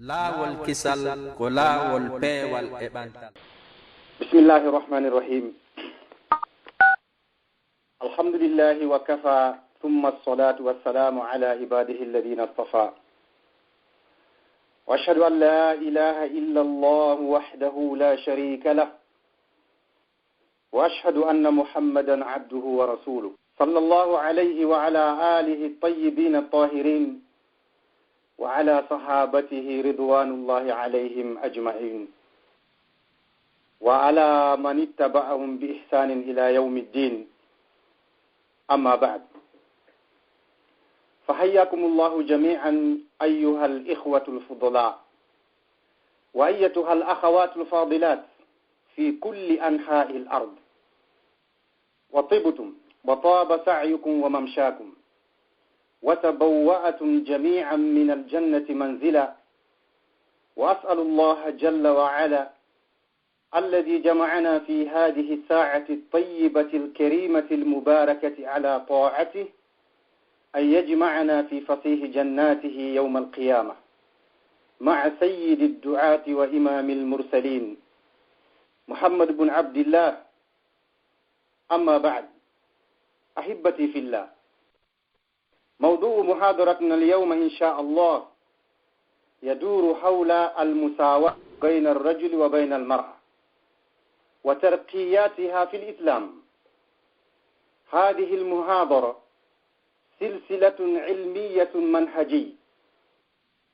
laawol kisal ko laawol peewal e ɓantal. Bismillahi rahmani rahim. Alhamdulillahi wa kafa thumma as-salatu was-salamu ala ibadihi alladhina istafa. Wa ashhadu an la ilaha illa Allah wahdahu la sharika lah. Wa ashhadu anna Muhammadan abduhu wa rasuluhu. Sallallahu alayhi wa ala alihi at-tayyibin at-tahirin. وعلى صحابته رضوان الله عليهم أجمعين وعلى من اتبعهم بإحسان إلى يوم الدين. أما بعد، فحياكم الله جميعا أيها الإخوة الفضلاء وأيتها الأخوات الفاضلات في كل أنحاء الأرض، وطبتم وطاب سعيكم وممشاكم وتبوأتم جميعا من الجنة منزلا. وأسأل الله جل وعلا الذي جمعنا في هذه الساعة الطيبة الكريمة المباركة على طاعته أن يجمعنا في فصيح جناته يوم القيامة مع سيد الدعاة وإمام المرسلين محمد بن عبد الله. أما بعد، أحبتي في الله، موضوع محاضرتنا اليوم إن شاء الله يدور حول المساواة بين الرجل وبين المرأة وترقياتها في الإسلام. هذه المحاضرة سلسلة علمية منهجية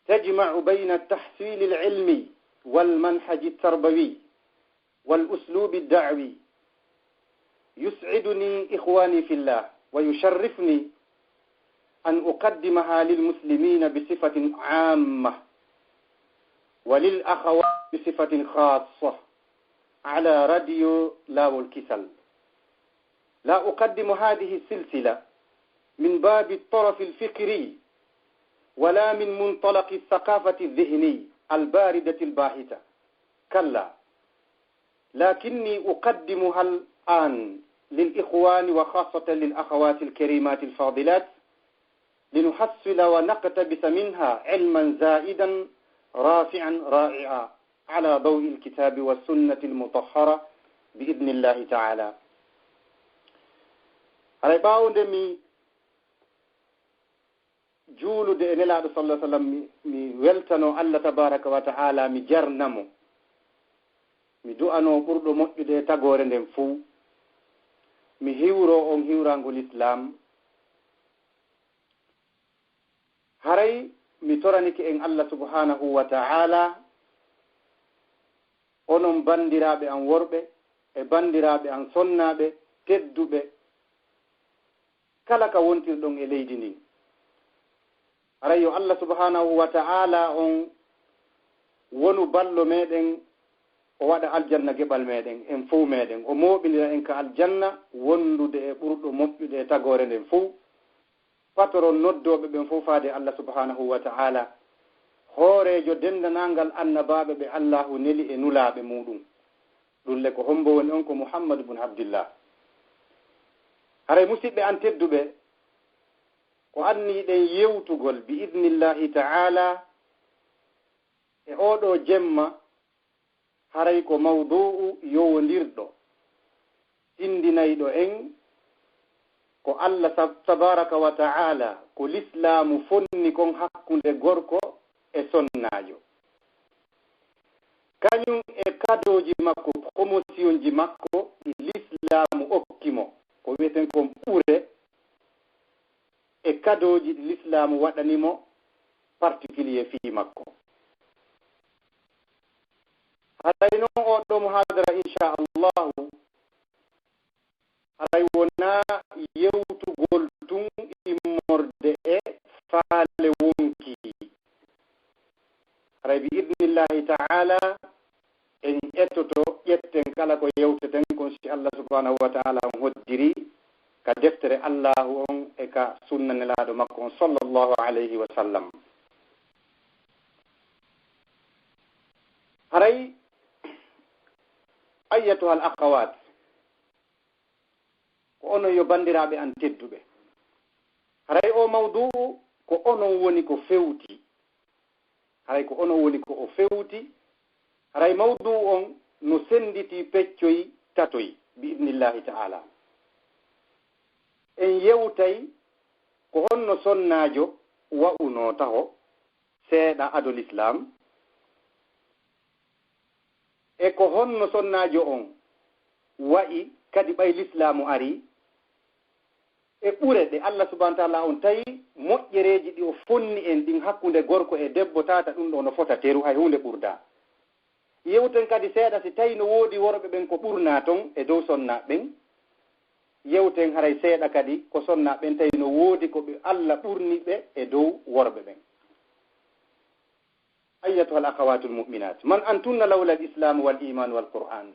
تجمع بين التحصيل العلمي والمنهج التربوي والأسلوب الدعوي. يسعدني إخواني في الله ويشرفني أن أقدمها للمسلمين بصفة عامة وللأخوات بصفة خاصة على راديو لاو الكسل. لا أقدم هذه السلسلة من باب الطرف الفكري ولا من منطلق الثقافة الذهني الباردة الباهتة، كلا، لكني أقدمها الآن للإخوان وخاصة للأخوات الكريمات الفاضلات لنحصل ونقتبس منها علما زائدا رافعا رائعا على ضوء الكتاب والسنة المطهرة بإذن الله تعالى. رباو دمي جولو دي نلا صلى الله عليه وسلم مي weltano الله تبارك وتعالى مي jarnamo mi du'ano ɓurɗo moƴƴude tagore nden fuu mi hiwro on hiwrangol islam. haray mi toranike en Allah subhanahu wa ta'ala, onon bandiraɓe an worɓe e bandiraɓe an sonnaɓe tedduɓe kala ka wontirɗon e leydi ndin. haray yo Allah subhanahu wa ta'ala on wonu ballo meɗen, o waɗa aljanna geɓal meɗen en fuu meɗen, o moɓidira en ka aljanna wondude e ɓurɗo moƴƴude e tagore nden fuu. patron noddoɓe ɓen fof faade Allah subhanahu wa ta'ala, hoorejo dendanangal annabaɓe ɓe Allahu neli e nulaɓe muɗum, ɗulle ko hombo woni on ko Muhammad ibn Abdillah. haray musidɓe an tedduɓe, ko anniɗen yewtugol bi idnillahi ta'ala e oɗo jemma, haray ko mawdu'u yowondirɗo tindinayɗo en ko Allah tabaraka wa ta'ala ko l'islamu fonni kon hakkunde gorko e sonnajo. kañum e kadoji makko, promotion ji makko ɗi l'islamu okkimo, ko wiyeten kon ɓure e kadoji ɗi l'islamu waɗanimo particulier fi makko. haray noon oɗo muhadara inchallahu haray wona yewtugol tun immorde e faale wonki. haray bi idnillahi ta'ala en ƴettoto ƴetten kala ko yewteten kon si Allah subhanahu wa ta'ala on hoddiri ka deftere Allahu on e ka sunna nelaɗo makko on sallallahu alayhi wa sallam. haray ayyatuha al akhawat, ko onon yo bandiraɓe an tedduɓe, haray o mawdu'u ko onon woni ko fewti. haray ko ono woni ko o fewti haray mawdu on no senditi peccoyi tatoyi biidnillahi ta'ala. En yewtay ko honno sonnaajo wa'uno taho seeɗa adol islam e ko honno sonnaajo on wa'i kadi ɓay l'islamu ari e ɓure ɗe Allah subhanahu wa ta'ala on tawi moƴƴereeji ɗi o fonni en ɗin hakkunde gorko e debbo tata ɗum ɗo no fota teru hay hunde ɓurda. Yewten kadi seeɗa si tawi no woodi worɓe ɓen ko ɓurna ton e dow sonnaaɓe ɓen. Yewten haray seeɗa kadi ko sonnaaɓe ɓen tawi no woodi ko ɓe Allah ɓurni ɓe e dow worɓe ɓen. أيتها الأخوات المؤمنات من أنتن لولا الإسلام والإيمان والقرآن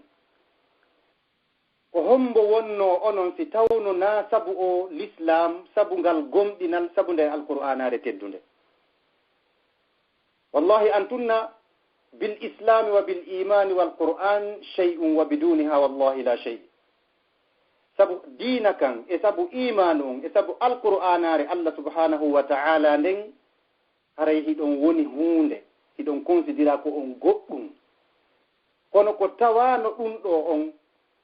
وهم بونو أنون ستاونو نا سبو الإسلام سبو نغال غمدنا سبو القرآن رتدون والله أنتن بالإسلام وبالإيمان والقرآن شيء وبدونها والله لا شيء سبو دينك سبو إيمان سبو القرآن الله سبحانه وتعالى نين هريه دون وني هونde hiɗon considéra ko on goɗɗum kono ko tawano ɗum ɗo on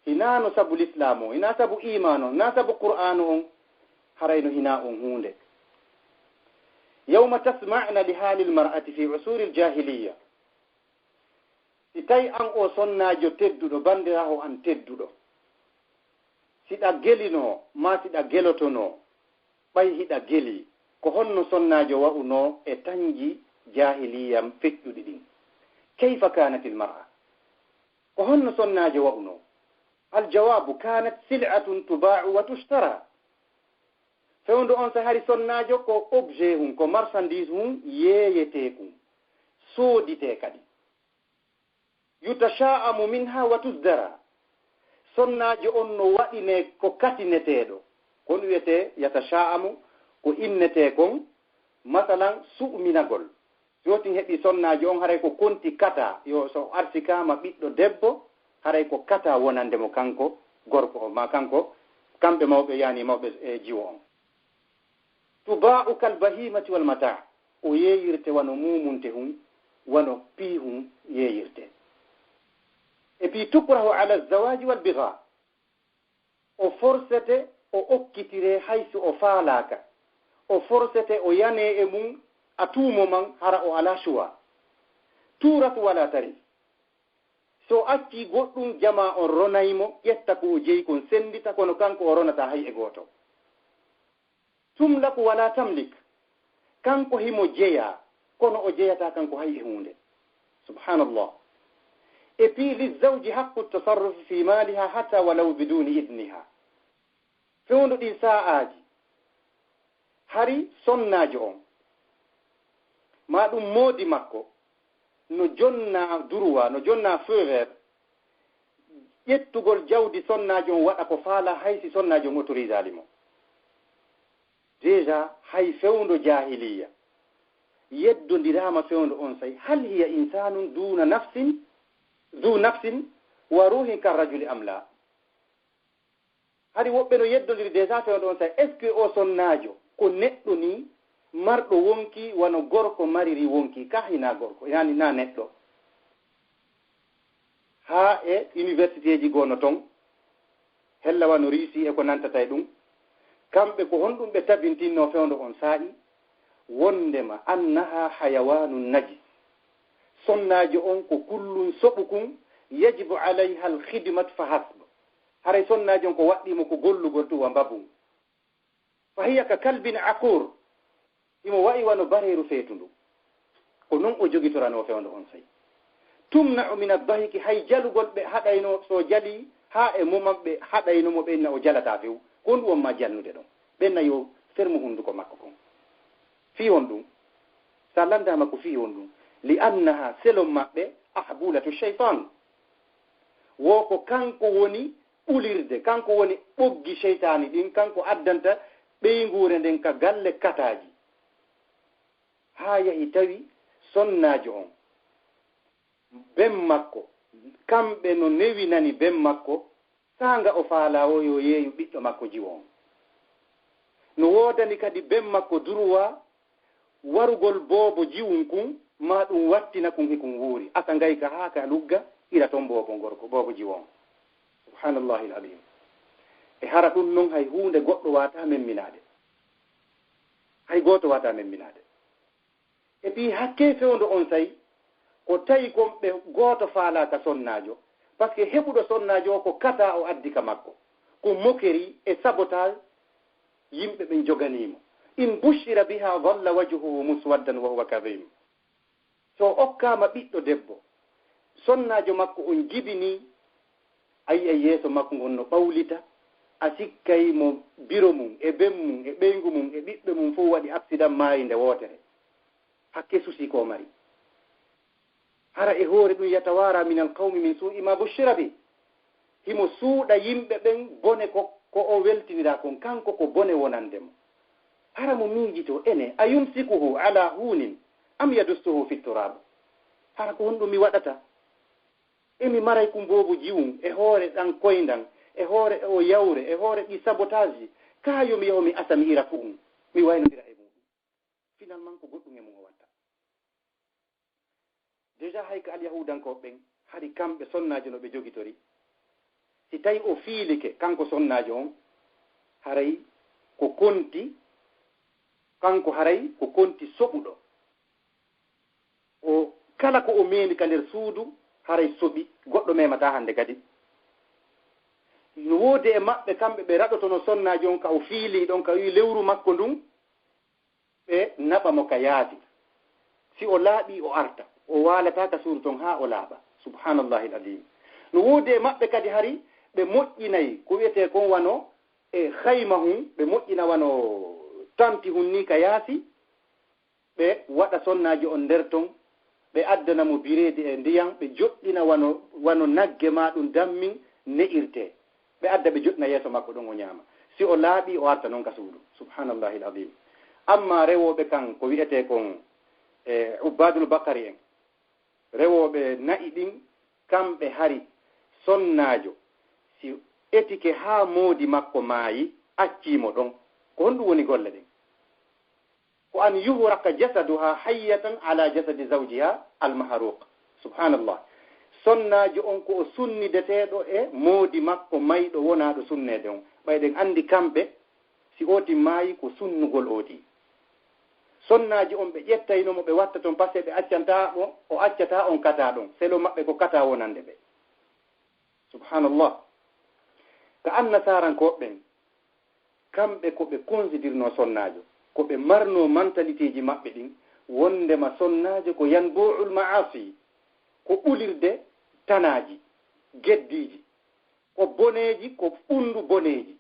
hinano sabu l'islam o hina sabu iman o na sabu qur'an on harayno hina on hunde yawma tasma'na li hali almar'ati fi usuri aljahiliya si tawi an o sonnajo tedduɗo bandiraho an tedduɗo siɗa gelino ma siɗa gelotono ɓay hiɗa geli ko honno sonnajo wa'uno e tanji jahiliyam feƴƴuɗi ɗin kayfa kanat almar'a ko honno sonnajo wa'uno aljawabu kanat sil'atun tuba'u wa tushtara fewndo on sa hari sonnajo ko objet hum ko marchandise hum yeeyete kum soodite kadi yutasha'amu minha wa tusdara sonnajo on no waɗine ko katineteɗo kon wiyete yatasha'amu ko innete kon masalan su'minagol yotin heɓi sonnajo on haray ko konti kata yo so artikama ɓiɗɗo debbo haray ko kata wonandemo kanko gorko o ma kanko kamɓe mawɓe yani mawɓe e jiwo on tuba'u kal bahimati wal mata o yeeyirte wano mumunte hum wano pii hum yeeyirte e puis tukrahu ala zawaji wal biga o forcete o okkitire hayso o faalaka o forcete o yane e mum a tuumo man hara o ala choix tuuratu wala tari so acci goɗɗum jama on ronaymo ƴetta ko o jeyi kon sendita kono kanko o ronata hay e gooto tumlaku wala tamlik kanko himo jeya kono o jeyata kanko hay e hunde subhanallah e puis lizawji haqqu tasarrufi fi maliha hatta walaw biduni idniha fewndo ɗin sa'aji hari sonnajo on ma ɗum moodi makko no jonna durwa no jonna feu vert ƴettugol jawdi sonnajo on waɗa ko faala haysi sonnajo on autorisali mo déjà hay fewndo jahiliya yeddondirama fewndo on say hal hiya insanun duna nafsin du nafsin wa ruhin karrajuli am la hari woɓɓe no yeddondiri déjà fewndo on say est ce que o sonnajo ko neɗɗo ni marɗo wonki wano gorko mariri wonki ka hina gorko yani na neɗɗo ha e université ji gono ton hella wano Russie e ko nantata e ɗum kamɓe ko honɗum ɓe tabintinno fewndo on saa'i wondema annaha hayawanun najis sonnajo on ko kullum soɓukum yajibu alayha alkhidmat fa hasb haray sonnajo on ko waɗɗimo ko gollugol tuwa mbabum fa hiya ka kalbin aqur imo wayi wano bareeru feetundu ko non o jogitorano fewndo on sayi tumna'u min ad-dahiki hay jalugol ɓe haɗayno so jali ha e momam ɓe haɗaynomo ɓenna o jalata few ko ɗum wonma jalnude ɗon ɓenna yo fermu hunduko makko kon fi on ɗum sa landama ko fi on ɗum li annaha selon maɓɓe ahbulatu cheytan wo ko kanko woni ɓulirde kanko woni ɓoggi cheytani ɗin kanko addanta ɓeygure nden ka galle kataji ha yahi tawi sonnajo on ben makko kamɓe no newinani ben makko sanga o faalawo yo yeeyu ɓiɗɗo makko jiwo on no wodani kadi ben makko durwa warugol boobo jiwum kum ma ɗum wattina kum hikum wuuri aka ngay ka haa ka lugga ira toon boobo gorko boobo jiwon subhanallahi l alim e hara ɗum noon hay huunde goɗɗo wata memminaade hay gooto wata memminaade e puis hakke fewndo on tawi ko tawi gonɓe gooto faalaka sonnaajo par ce que heɓuɗo sonnaajo o ko kata o addi ka makko ko moquerie e sabotage yimɓe ɓen joganiimo in bushira biha dalla wajhuhu muswaddan wa huwa kadim so okkama ɓiɗɗo debbo sonnaajo makko on jibini ayi e yeeso makko ngon no ɓawlita a sikkay mo biro mum e ben mum e ɓeygu mum e ɓiɓɓe mum fof waɗi accident maayi nde wootere hakke susi ko mari hara e hoore ɗum yatawara min alqawmi min suu'i ma bushira bi himo suuɗa yimɓe ɓen bone ko o weltinira kon kanko ko bone wonandemo hara mo miijito ene a yumsikuhu ala huunin am yadussuhu fi turab hara ko honɗum mi waɗata emi maray kum boobu jiwum e hoore ɗan koyndan e hoore o yawre e hoore ɗi sabotage ji kayomi yaho mi asa mi ira fu'um mi waynodira e muɗum finalement ko goɗɗum e mum o watta déjà hay ko alyahudankoɓe ɓen haɗi kamɓe sonnajo no ɓe jogitori si tawi o fiilike kanko sonnajo on haray ko konti kanko haray ko konti soɓuɗo o kala ko o meemi ka nder suudu haray soɓi goɗɗo memata hande kadi no woodi e maɓɓe kamɓe ɓe raɗotono sonnajo on ka o fiili ɗon ka wi lewru makko ndun ɓe naɓamo ka yaadi si o laaɓi o arta o waalata ka suudu ton haa o laaɓa subhanallahi l adim no woodi e maɓɓe kadi hari ɓe moƴƴinayi ko wiyete kon wano e hayma hum ɓe moƴƴina wano tampi hun ni ka yaasi ɓe waɗa sonnaji on nder ton ɓe addanamo bireedi e ndiyam ɓe joɗɗina wano nagge ma ɗum dammin ne'irte ɓe adda ɓe joɗɗina yeeso makko ɗon o ñaama si o laaɓi o arta noon ka suudu subhanallahi l adim amma rewoɓe kan ko wiyete kon e ubbadul bakari en rewoɓe na'i ɗin kamɓe hari sonnaajo si etike haa moodi makko maayi accimo ɗon ko honɗum woni golle ɗen ko an yuhraka jasaduha hayyatan ala jasadi zawjiha almaharuq subhanallah sonnaajo on ko o sunnideteeɗo e moodi makko mayɗo wonaaɗo sunneede on ɓayɗen anndi kamɓe si ooti maayi ko sunnugol ooti sonnaaji on ɓe ƴettaynomo ɓe watta toon par ce que ɓe accanta o accata on kata ɗon selo maɓɓe ko kata wonande ɓe subhanallah ka annasarankoɓɓen kamɓe ko ɓe considirno sonnaajo ko ɓe marno mentalité ji maɓɓe ɗin wondema sonnaajo ko yanbu'ul ma'asi ko ɓulirde tanaji geddiji ko boneji ko ɓundu boneji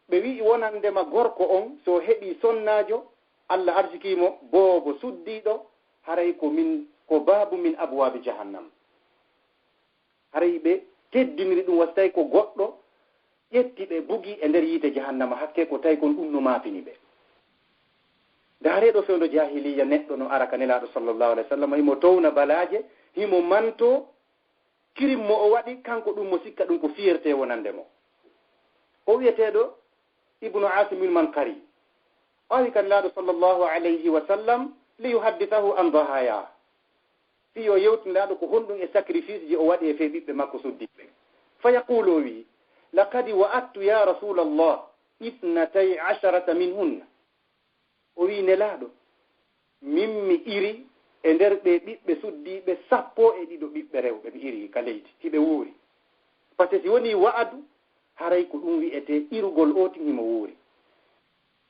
ɓe wi wonandema gorko on so heɓi sonnaajo Allah arsikimo boobo suddiɗo haray ko baabu min abwabi jahannam haray ɓe teddiniri ɗum wasi tawi ko goɗɗo ƴetti ɓe bugi e nder yiite jahannama hakke ko tawi kon ɗum no maafini ɓe daareɗo fewndo jahiliya neɗɗo no ara ka nelaɗo sallllahu alayhi wa sallam himo towna balaje himo manto kirim mo o waɗi kanko ɗum mo sikka ɗum ko fierté wonande mo o wiyeteɗo ibnu asimil mankari o wi kan laaɗo sallllahu alayhi wa sallam li yuhaddithahu an dahaya fi yo yewtinɗaɗo ko honɗum e sacrifice ji o waɗi e fe ɓiɓɓe makko suddiɓe fa yaqulu o wi laqad wa'adtu ya rasulallah 12 minhunna o wi nelaaɗo min mi iri e nder ɓe ɓiɓɓe suddiɓe 12 ɓiɓɓe rewɓe mi iri ka leydi hiɓe wuuri par ce que si woni wa'adu haray ko ɗum wiyete irugol otin himo wuuri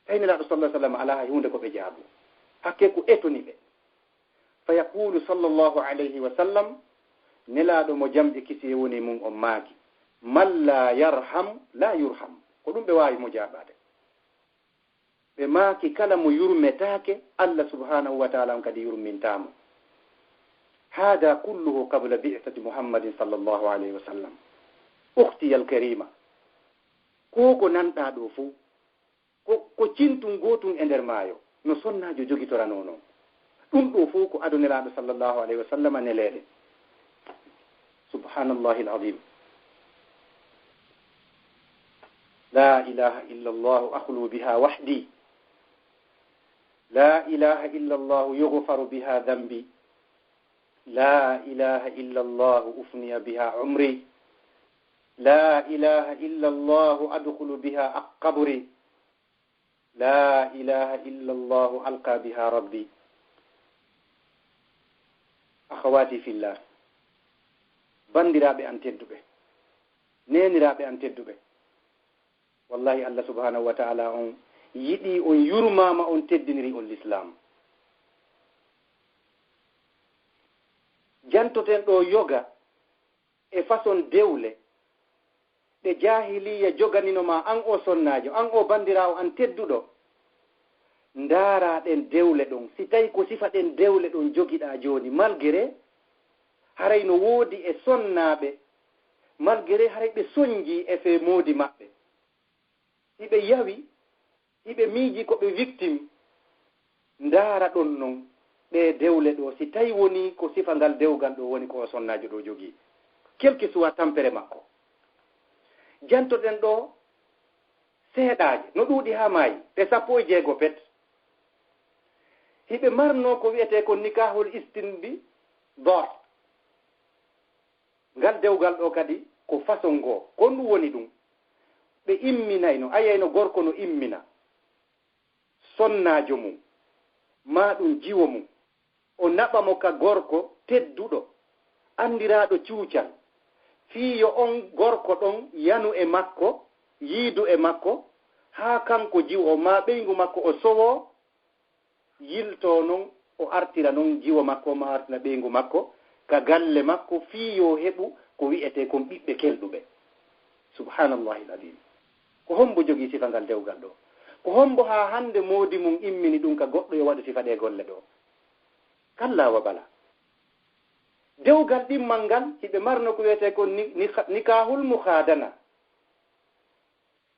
tawi nelaaɗo sallah sallam ala hay hunde ko ɓe jaabu hakke ko etoni ɓe fa yaqulu sallllahu alayhi wa sallam nelaaɗo mo jamɗe kisi woni mum on maaki man la yarham la yurham ko ɗum ɓe waawi mo jaaɓade ɓe maaki kala mo yurmetaake Allah subhanahu wa taala on kadi yurmintamo hada kulluhu qabla bi'sati muhammadin sallllahu alayhi wa sallam ukhtiya alkarima ko nanɗa ɗo fuu ko cintun gotum e nder maayo no sonnaajo jogitorano noon ɗum ɗo fof ko ado nelaaɗo sallllahu alayhi wa sallam neleeɗe subhanallahi alazim la ilaha illa llahu akhlu biha wahdi la ilaha illa llahu yughfaru biha dhanbi, la ilaha illa llahu ufniya biha umri, la ilaha illa llahu adkhulu biha aqabri, la ilaha illa llahu alqa biha rabbi. akhawati fillah, bandiraɓe an tedduɓe, neniraɓe an tedduɓe, wallahi Allah subhanahu wa ta'ala on yiɗi on yurmama on teddiniri on l'islam. jantoten ɗo yoga e façon dewle ɗe jahiliya joganinoma an o sonnajo, an o bandirawo an tedduɗo. ndaaraɗen dewle ɗon, si tawi ko sifa ɗen dewle ɗon jogiɗa joni, malgré haray no woodi e sonnaɓe, malgré haray ɓe soñji e fe moodi maɓɓe, hiɓe yawi hiɓe miiji ko ɓe victime. ndaara ɗon noon ɗe dewle ɗo, si tawi woni ko sifa ngal dewgal ɗo woni ko o sonnajo ɗo jogii, quel que soit tampere makko. jantoɗen ɗo seeɗaaje no ɗuuɗi haa maayi, ɓe 16 pet. hiɓe marno ko wiyete ko nikahul istinbi dor. ngal dewgal ɗo kadi ko façon ngoo, ko ndu woni ɗum. ɓe imminayno, ayayno gorko no immina sonnaajo mum, ma ɗum jiwo mum, o naɓamo ka gorko tedduɗo anndiraaɗo cuucal, fiiyo on gorko ɗon yanu e makko, yiidu e makko, haa kanko jiwo ma ɓeygu makko o sowo, yilto noon o artira noon jiwo makko ma artira ɓeygu makko ka galle makko, fiiyo heɓu ko wi'ete kon ɓiɓɓe kelɗuɓe. subhanallahi l'adim. ko hombo jogii sifa ngal dewgal ɗo? ko hombo haa hannde moodi mum immini ɗum ka goɗɗo yo waɗa sifa ɗe golle ɗo? kalla wa bala. dewgal ɗimmal ngal hiɓe marno ko wiyete ko nikahul mukhadana.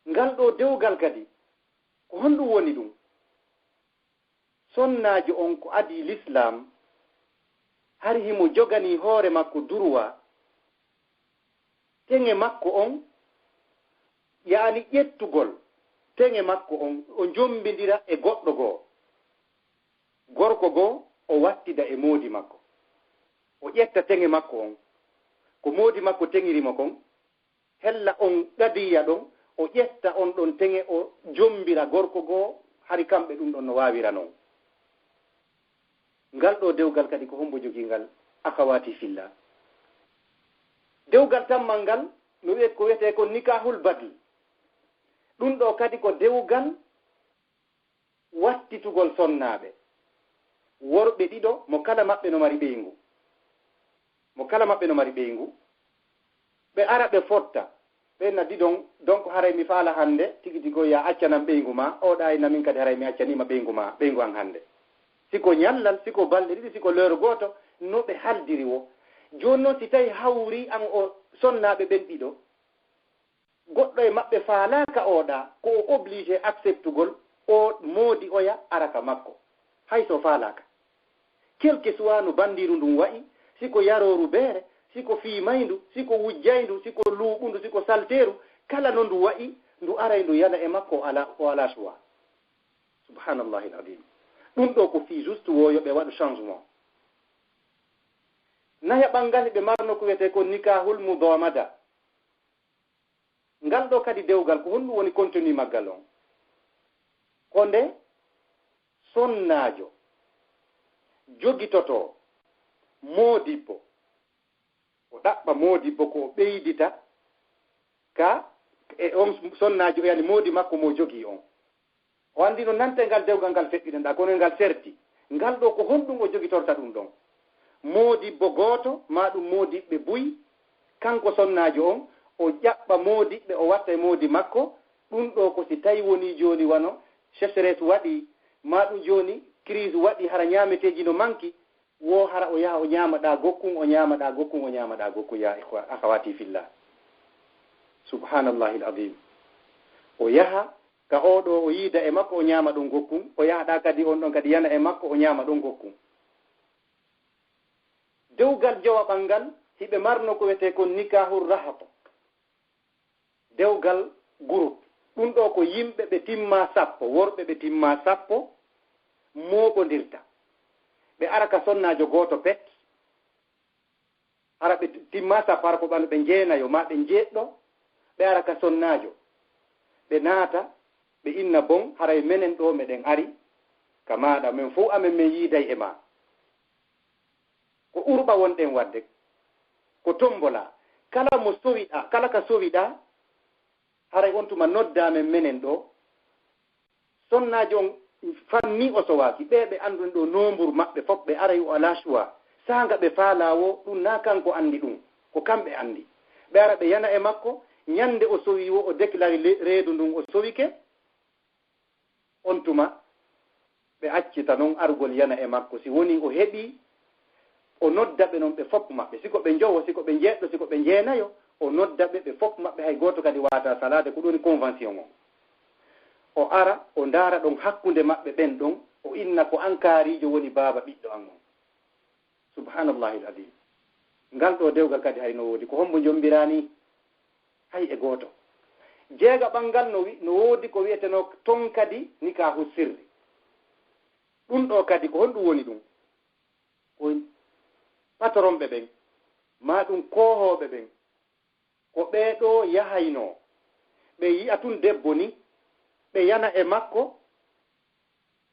ngal ɗo dewgal kadi ko honɗum woni ɗum? sonnajo on ko adi l'islam har himo jogani hoore makko durwa, teŋe makko on, yaani ƴettugol teŋe makko on o jombidira e goɗɗo goo, gorko goo o wattida e moodi makko, o ƴetta teŋe makko on ko moodi makko teŋirimo kon, hella on ɗadiya ɗon, o ƴetta on ɗon teŋe o jombira gorko goo, hari kamɓe ɗum ɗon no waawira noon. ngal ɗo dewgal kadi ko hombo jogii ngal? akhawati fillah. dewgal tammal ngal no wiyete ko wiyete ko nikahul badl. ɗum ɗo kadi ko dewgal wattitugol sonnaaɓe, worɓe ɗiɗo mo kala maɓɓe no mari ɓeyngu, mo kala maɓɓe no mari ɓeyngu, ɓe ara ɓe fotta, ɓe naddi donc haray mi faala hannde tigi tigo ya accanam ɓeyngu ma, oɗa namin kadi haray mi accanima ɓeyngu ma, ɓeyngu an hannde. siko ñallal, siko balɗe ɗiɗi, siko leero gooto, no ɓe haldiri wo. jooni noon si tawi hawri an o sonnaaɓe ɓen ɗiɗo, goɗɗo e maɓɓe faalaaka oɗa, ko o obligé acceptugol o moodi oya araka makko, hayso faalaaka. quel que soit no bandiru ndun wayi, siko yarooru beere, siko fiimayndu, siko wujjayndu, siko luuɓundu, siko salteeru, kala no ndu wayi, ndu aray ndu yana e makko o ala choix. subhanallahi l'adim. ɗum ɗo ko fii juste woyo ɓe waɗa changement. naya ɓangal ɓe marno ko wiyete ko nikahul mudamada. ngal ɗo kadi dewgal ko honɗum woni contenu maggal on? ko nde sonnaajo jogitoto moodibbo, o ɗaɓɓa moodibbo ko o ɓeydita ka e on sonnaajo o yani moodi makko mo jogii on. o anndi no nante ngal dewgal ngal feƴƴiɗenɗa, kono ngal serti. ngal ɗo ko honɗum o jogitorta ɗum ɗon? moodibbo gooto ma ɗum moodiɓɓe buyi, kanko sonnaajo on o ƴaɓɓa moodiɓɓe o watta e moodi makko. ɗum ɗo ko si tawi woni jooni wano sécheresse waɗi, ma ɗum jooni crise waɗi, hara ñaameteeji no manki, wo hara o yaha o ñaamaɗa gokkun, o ñaamaɗa gokkun, o ñaamaɗa gokkun. ya akhawati fillah, subhanallahi l'adim. o yaha ka oɗo o yiida e makko o ñaama ɗon gokkun, o yahaɗa kadi on ɗon kadi yana e makko o ñaama ɗon gokkun. dewgal jowa ɓangal hiɓe marno ko wiyete ko nikahur rahato, dewgal groupe. ɗum ɗo ko yimɓe ɓe timma 10, worɓe ɓe timma 10, moɓodirta ɓe ara ka sonnajo gooto pet ara ɓe timma sapar ko ɓano ɓe jeenayo ma ɓe jeeɗɗo ɓe ara ka sonnajo ɓe naata ɓe inna bon haray menen ɗo meɗen ari ka maɗa min fof amen min yiiday e ma ko urɓa wonɗen wadde ko tombola kala mo sowiɗa kala ka sowiɗa haray on tuma noddamen menen ɗo sonnajo on fanni o sowaki ɓe ɓe andun ɗo nombur maɓɓe fof ɓe aray o ala choix sanga ɓe faalawo ɗum na kanko andi ɗum ko kamɓe andi ɓe ara ɓe yana e makko ñande o sowi o déclare reedu ndun o sowike on tuma ɓe accita noon argol yana e makko si woni o heɓi o nodda ɓe noon ɓe fopp maɓɓe siko ɓe jowo siko ɓe jeeɗɗo siko ɓe jeenayo o nodda ɓe fopp maɓɓe hay goto kadi wata salade ko ɗoni convention o ara o ndaara ɗon hakkunde maɓɓe ɓen ɗon o inna ko ankarijo woni baaba ɓiɗɗo an on subhanallahi l adim ngal ɗo dewgal kadi hay no woodi ko hombo jombirani hay e gooto jeega ɓanngal no woodi ko wiyeteno ton kadi nikahu sirri ɗum ɗo kadi ko honɗum woni ɗum ko patron ɓe ɓen ma ɗum kohoɓe ɓen ko ɓeeɗo yahayno ɓe yi'a tun debbo ni ɓe yana e makko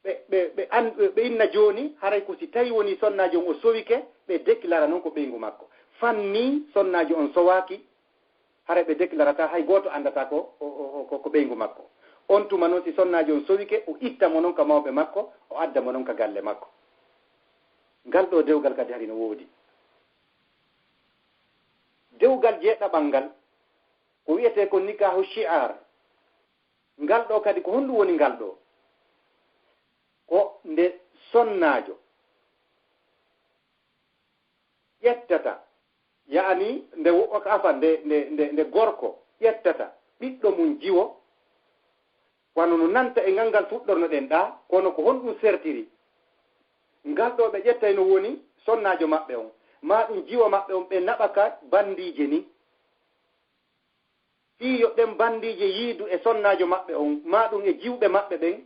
ɓe inna jooni haray ko si tawi woni sonnajo on o sowike ɓe déclara noon ko ɓeygu makko fanni sonnajo on sowaaki haray ɓe déclarata hay gooto anndata ko ɓeygu makko on tuma noon si sonnajo on sowike o itta mo noon ka mawɓe makko o adda mo noon ka galle makko ngal ɗo dewgal kadi hari no woodi dewgal jeeɗaɓal ngal ko wiyete ko nikahu shi'ar ngal ɗo kadi ko honɗum woni ngal ɗo ko nde sonnajo ƴettata yaani nde gorko ƴettata ɓiɗɗo mum jiwo wano no nanta e ngal fuɗɗorno ɗen ɗa kono ko honɗum sertiri ngal ɗo ɓe ƴettay no woni sonnajo maɓɓe on ma ɗum jiwo maɓɓe on ɓe naɓaka bandije ni fii yo ɓen bandije yiidu e sonnajo maɓɓe on ma ɗum e jiwɓe maɓɓe ɓen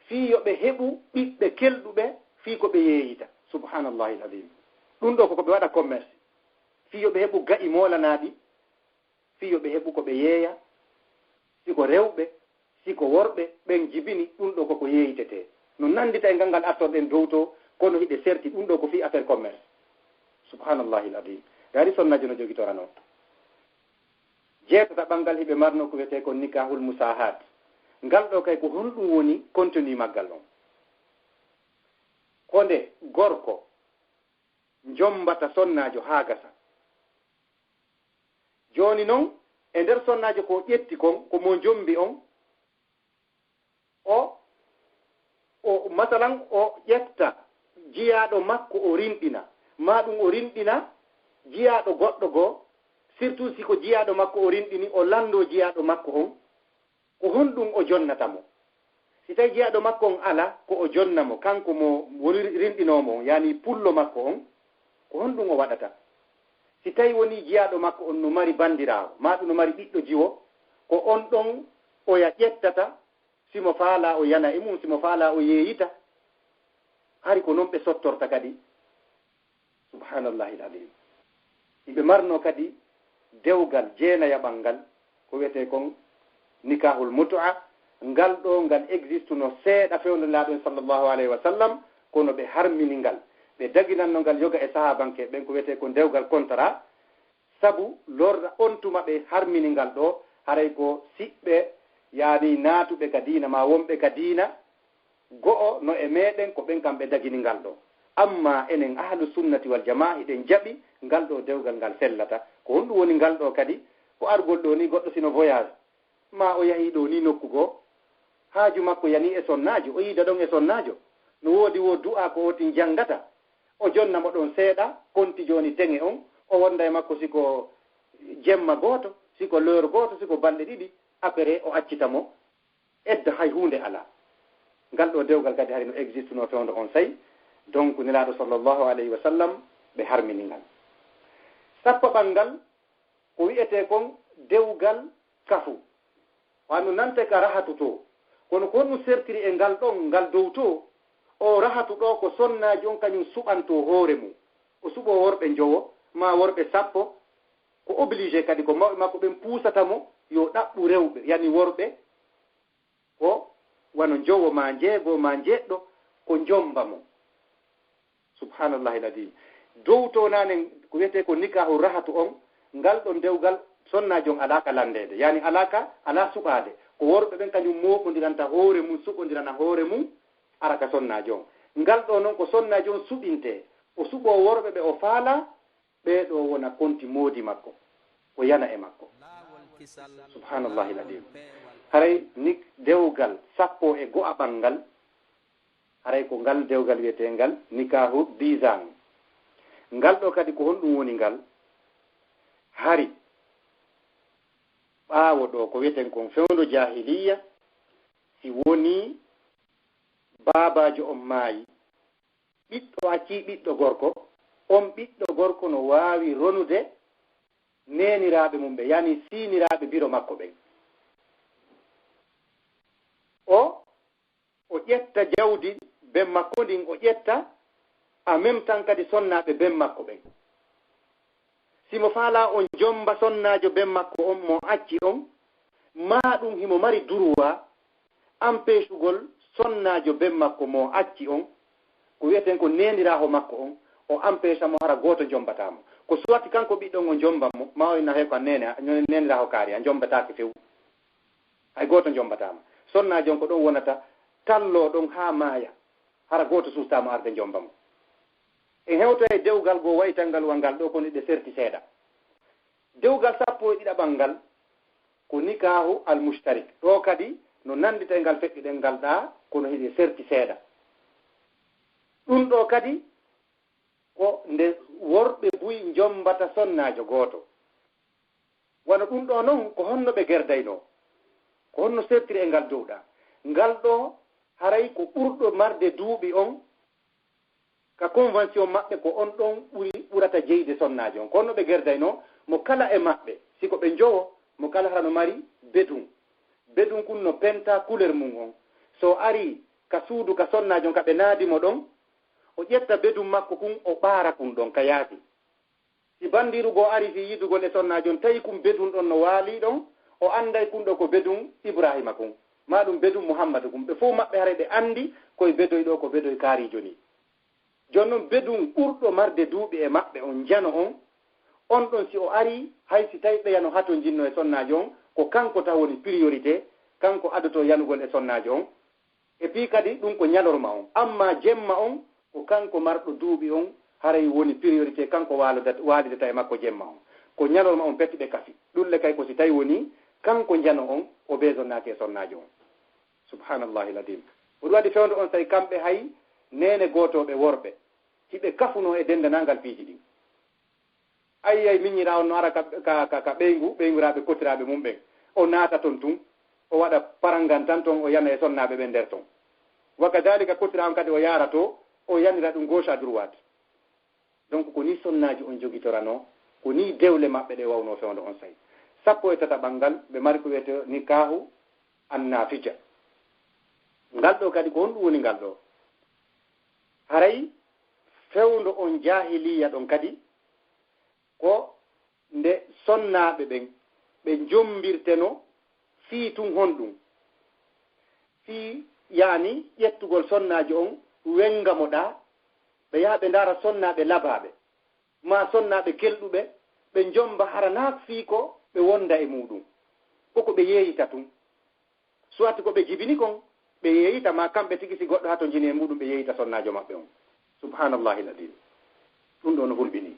fii yo ɓe heɓu ɓiɓɓe kelɗuɓe fii ko ɓe yeeyita subhanallahi l adim ɗum ɗo koko ɓe waɗa commerce fii yo ɓe heɓu ga'i molanaɗi fii yo ɓe heɓu ko ɓe yeeya siko rewɓe siko worɓe ɓen jibini ɗum ɗo koko yeeyitete no nandita e ngal artorɗen dow to kono hiɗe serti ɗum ɗo ko fii affaire commerce subhanallahi l adim gari sonnajo no jogitora noon jeetata ɓanngal hiɓe marno ko wiyete ko nikahul musahat ngal ɗo kay ko honɗum woni contenu maggal on ko nde gorko jombata sonnajo haa gasa jooni noon e nder sonnajo ko ƴetti kon ko mo jombi on o masalan o ƴetta jiyaaɗo makko o rinɗina ma ɗum o rinɗina jiyaaɗo goɗɗo goo surtout si ko jiyaaɗo makko o rinɗini o lando jiyaaɗo makko on ko honɗum o jonnata mo si tawi jiyaaɗo makko on ala ko o jonna mo kanko mo woni rinɗinomo on yani pullo makko on ko honɗum o waɗata si tawi woni jiyaaɗo makko on no mari bandirawo ma ɗum no mari ɓiɗɗo jiwo ko on ɗon oya ƴettata simo faala o yana e mum simo faala o yeeyita hari ko noon ɓe sottorta kadi subhanallahi l alim iɓe marno kadi dewgal jeenayaɓal ngal ko wiyete kon nikahul mutu'a ngal ɗo ngal existe no seeɗa fewndo laaɗon sallllahu alayhi wa sallam kono ɓe harmini ngal ɓe daginanno ngal yoga e sahabanke ɓen ko wiyete ko dewgal contrat sabu lorɗa on tuma ɓe harmini ngal ɗo haray ko siɓɓe yaani naatuɓe ka diina ma wonɓe ka diina go'o no e meɗen ko ɓen kam ɓe dagini ngal ɗo amma enen ahlu sunnati wal jamaa eɗen jaɓi ngal ɗo dewgal ngal sellata ko honɗum woni ngal ɗo kadi ko argol ɗo ni goɗɗo sino voyage ma o yahi ɗo ni nokku goo haaju makko yani e sonnajo o yiida ɗon e sonnajo no woodi wo du'a ko wotin janngata o jonnamo ɗon seeɗa konti joni teŋe on o wonda e makko siko jemma gooto siko leure gooto siko balɗe ɗiɗi après o accitamo edda hay hunde ala ngal ɗo dewgal kadi hari no existe no fewndo on sayi donc nelaaɗo sallllahu alayhi wa sallam ɓe harmini ngal sappaɓal ngal ko wiyete kon dewgal kafu wano nante ka rahatu to kono ko honɗum sertiri e ngal ɗon ngal dow to o rahatu ɗo ko sonnaji on kañum suɓanto hoore mum o suɓo worɓe jowo ma worɓe 10 ko obligé kadi ko mawɓe makko ɓen puusata mo yo ɗaɓɓu rewɓe yani worɓe ko wano jowo ma jeego ma jeɗɗo ko jomba mo subhanallahi ladim dow to nane ko wiyete ko nikahu rahatu on ngal ɗo dewgal sonnaji on alaka landede yani alaka ala suɓade ko worɓe ɓen kañum moɓodiranta hoore mum suɓodirana hoore mum araka sonnaji on ngal ɗo noon ko sonnaji on suɓinte o suɓo worɓe ɓe o faala ɓeɗo wona konti moodi makko ko yana e makko subhanallahi ladim haray ni dewgal 12 ɓangal haray ko ngal dewgal wiyetengal nikahu bisan ngal ɗo kadi ko honɗum woni ngal hari ɓaawo ɗo ko wiyeten kon fewndo jahiliya si woni baabajo on maayi ɓiɗɗo acci ɓiɗɗo gorko on ɓiɗɗo gorko no waawi ronude neniraaɓe mum ɓe yani siiniraaɓe biro makko ɓen o ƴetta jawdi ben makko ndin o ƴetta en même temps kadi sonnaaɓe ben makko ɓen simo faala on jomba sonnaajo ben makko on mo acci on ma ɗum himo mari droit empêchugol sonnaajo ben makko mo acci on ko wiyeten ko nendiraaho makko on o empêcha mo hara gooto jombatamo ko suwati kanko ɓiɗɗon o jomba mo ma o ina he ko neniraaho kaari a jombataake few hay gooto jombatama sonnaajo on ko ɗon wonata tallo ɗon haa maaya hara gooto sustamo arde jomba mo en hewto e dewgal goo wayital ngal wangal ɗo koni ɗe serti seeɗa dewgal 12 ngal ko nikahu al mushtarik ɗo kadi no nandita e ngal feƴƴuɗen ngal ɗa kono hiɗe serti seeɗa ɗum ɗo kadi ko nde worɓe buy jombata sonnaajo gooto wona ɗum ɗo noon ko honno ɓe gerdayno ko honno sertiri e ngal dowɗa ngal ɗo haray ko ɓurɗo marde duuɓi on ka convention maɓɓe ko on ɗon ɓurata jeyde sonnaaji on ko honno ɓe gerdayno mo kala e maɓɓe siko ɓe jowo mo kala hara no mari bedum kun no penta couleur mum on so ari ka suudu ka sonnaaji on ka ɓe naadimo ɗon o ƴetta bedum makko kun o ɓaara kun ɗon ka yaasi si bandirugoo ari fi yidugol e sonnaaji on tawi kum bedum ɗon no waali ɗon o anday kun ɗo ko bedum ibrahima kun ma ɗum bedum mouhammadu kum ɓe fof maɓɓe hara ɓe andi koye bedoy ɗo ko bedoy kaarijo ni jooni noon bedum ɓurɗo marde duuɓi e maɓɓe on jano on ɗon si o ari hay si tawi ɓe yano hato jinno e sonnaaji on ko kanko taw woni priorité kanko adoto yanugol e sonnaaji on e puis kadi ɗum ko ñalorma on amma jemma on ko kanko marɗo duuɓi on haray woni priorité kanko waalidata e makko jemma on ko ñalorma on petti ɓe kafi ɗulle kay ko si tawi woni kanko jano on o beesonnaaki e sonnaaji on subhanallahi ladim o ɗum waɗi fewndo on tawi kamɓe hay nene gootoɓe worɓe hiɓe kafuno e dendanangal piiji ɗin ayyay miññira on no ara ka ɓeyguraɓe kotiraɓe mum ɓen o naata toon tun o waɗa parangan tan toon o yana e sonnaɓe ɓe nder toon wa kadalika kotira on kadi o yaara to o yanira ɗum gauche à droite donc ko ni sonnaji on jogitorano ko ni dewle maɓɓe ɗe wawno fewndo on sayi 17 ɓangal ɓe mari ko wiyete nikahu annafija ngal ɗo kadi ko honɗum woni ngal ɗo haray fewndo on jahiliya ɗon kadi ko nde sonnaɓe ɓen ɓe jombirteno fii tun honɗum fii yani ƴettugol sonnaji on wengamo ɗa ɓe yaha ɓe ndara sonnaɓe labaɓe ma sonnaɓe kelɗuɓe ɓe jomba haranak fii ko ɓe wonda e muɗum koko ɓe yeeyita tun soit ko ɓe jibini kon ɓe yeeyita ma kamɓe tigi si goɗɗo ha to jini e muɗum ɓe yeeyita sonnajo maɓɓe on subhanallahi ladim ɗum ɗo no hulɓini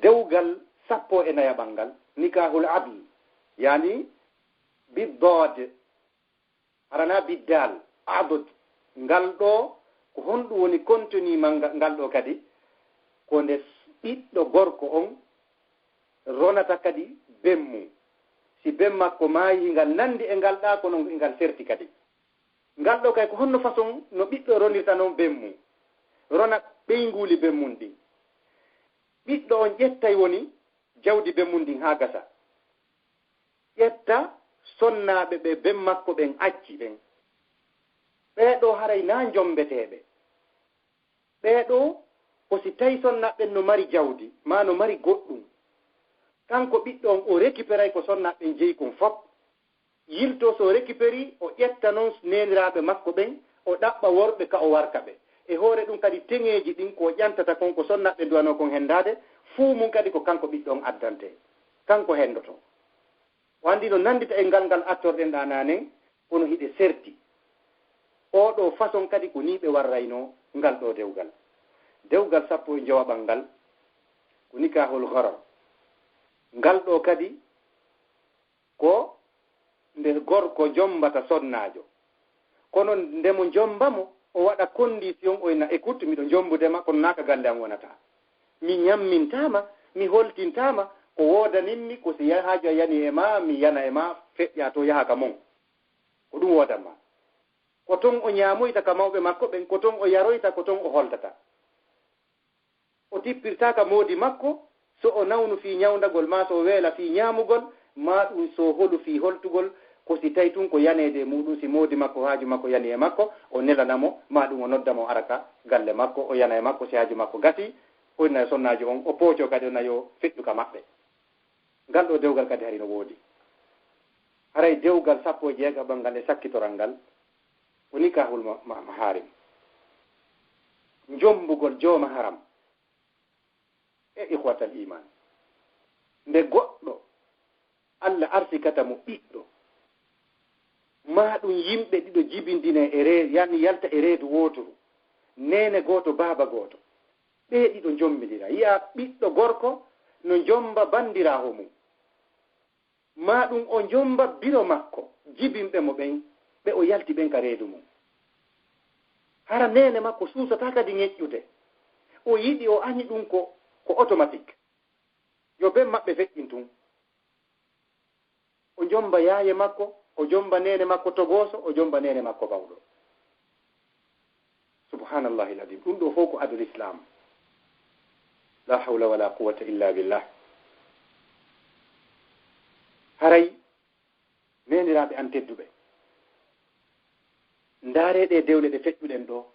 dewgal 14 ɓangal nikahul adl yani biddod harana biddal adod ngal ɗo ko honɗum woni contenu ngal ɗo kadi ko nde ɓiɗɗo gorko on ronata kadi bemmu si ben makko maayi ngal nandi e ngal ɗa kono ngal serti kadi ngal ɗo kay ko honno façon no ɓiɗɗo ronirta noon bemmu rona ɓeynguuli bemmum ɗin ɓiɗɗo on ƴettay woni jawdi bemmum ndin haa gasa ƴetta sonnaaɓe ɓe ben makko ɓen acci ɓen ɓeeɗo haray na jombeteeɓe. ɓeeɗo ko si tawi sonnaɓɓen no mari jawdi ma no mari goɗɗum, kanko ɓiɗɗo on o récupéray ko sonnaɓɓen jeyi kon fof, yilto so récupéri o ƴetta noon neniraaɓe makko ɓen o ɗaɓɓa worɓe ka o warka ɓe. E hoore ɗum kadi teŋeeji ɗin ko ƴantata kon ko sonnaɓɓe duwano kon henndaade, fuu mum kadi ko kanko ɓiɗɗo on addante, kanko henndoto. O anndi no nanndita e ngal ngal attorɗen ɗa nanen kono hiɗe serti. oɗo façon kadi ko ni ɓe warrayno ngal ɗo dewgal sappo e jowaɓal ngal ko nikahul gharar. Ngal ɗo kadi ko nde gorko jombata sonnajo, kono ndemo jombamo o waɗa condition oyna écoute miɗo jombudema kono naka galle am wonata, mi ñammintama mi holtintama, ko wodaninmi ko si haajo yani e ma mi yana e ma feƴƴa to yaha ka mon, ko ɗum wodanma. Ko ton o ñaamoyta ka mawɓe makko ɓen, ko ton o yaroyta, ko ton o holtata. O tippirta ka moodi makko so o nawnu fi ñawdagol ma, so weela fi ñaamugol ma, ɗum so holu fi holtugol, ko si tawi tun ko yanede muɗum, si moodi makko haaju makko yani e makko o nelanamo, ma ɗum o noddamo araka galle makko o yana e makko si haaju makko gati, o inna e sonnaji on o pooco kadi o nayo feƴƴuka maɓɓe. Ngal ɗo dewgal kadi hari no woodi. Haray dewgal sappo e jeegaɓal ngal e sakkitoral ngal ko nikahul maharim, jombugol jooma haram. E ihwatal iman, nde goɗɗo Allah arsikata mo ɓiɗɗo, ma ɗum yimɓe ɗiɗo jibindine e yani yalta e reedu wotoru, nene goto baaba goto, ɓe ɗiɗo jombidira. Yiya ɓiɗɗo gorko no jomba bandiraho mum, ma ɗum o jomba biro makko jibinɓe mo ɓen, ɓe o yalti ɓen ka reedu mum. Hara nene makko suusata kadi ñeƴƴude, o yiɗi o añi ɗum ko automatique, yo ɓen maɓɓe feƴƴin tun. O jomba yaaye makko, o jomba nene makko togoso, o jomba nene makko bawɗo. Subhanallahi l-azim. Ɗum ɗo fof ko adul islam. La hawla wala quwwata illa billah. Haray neniraɓe an tedduɓe, ndaareɗe dewle ɗe feƴƴuɗen ɗo,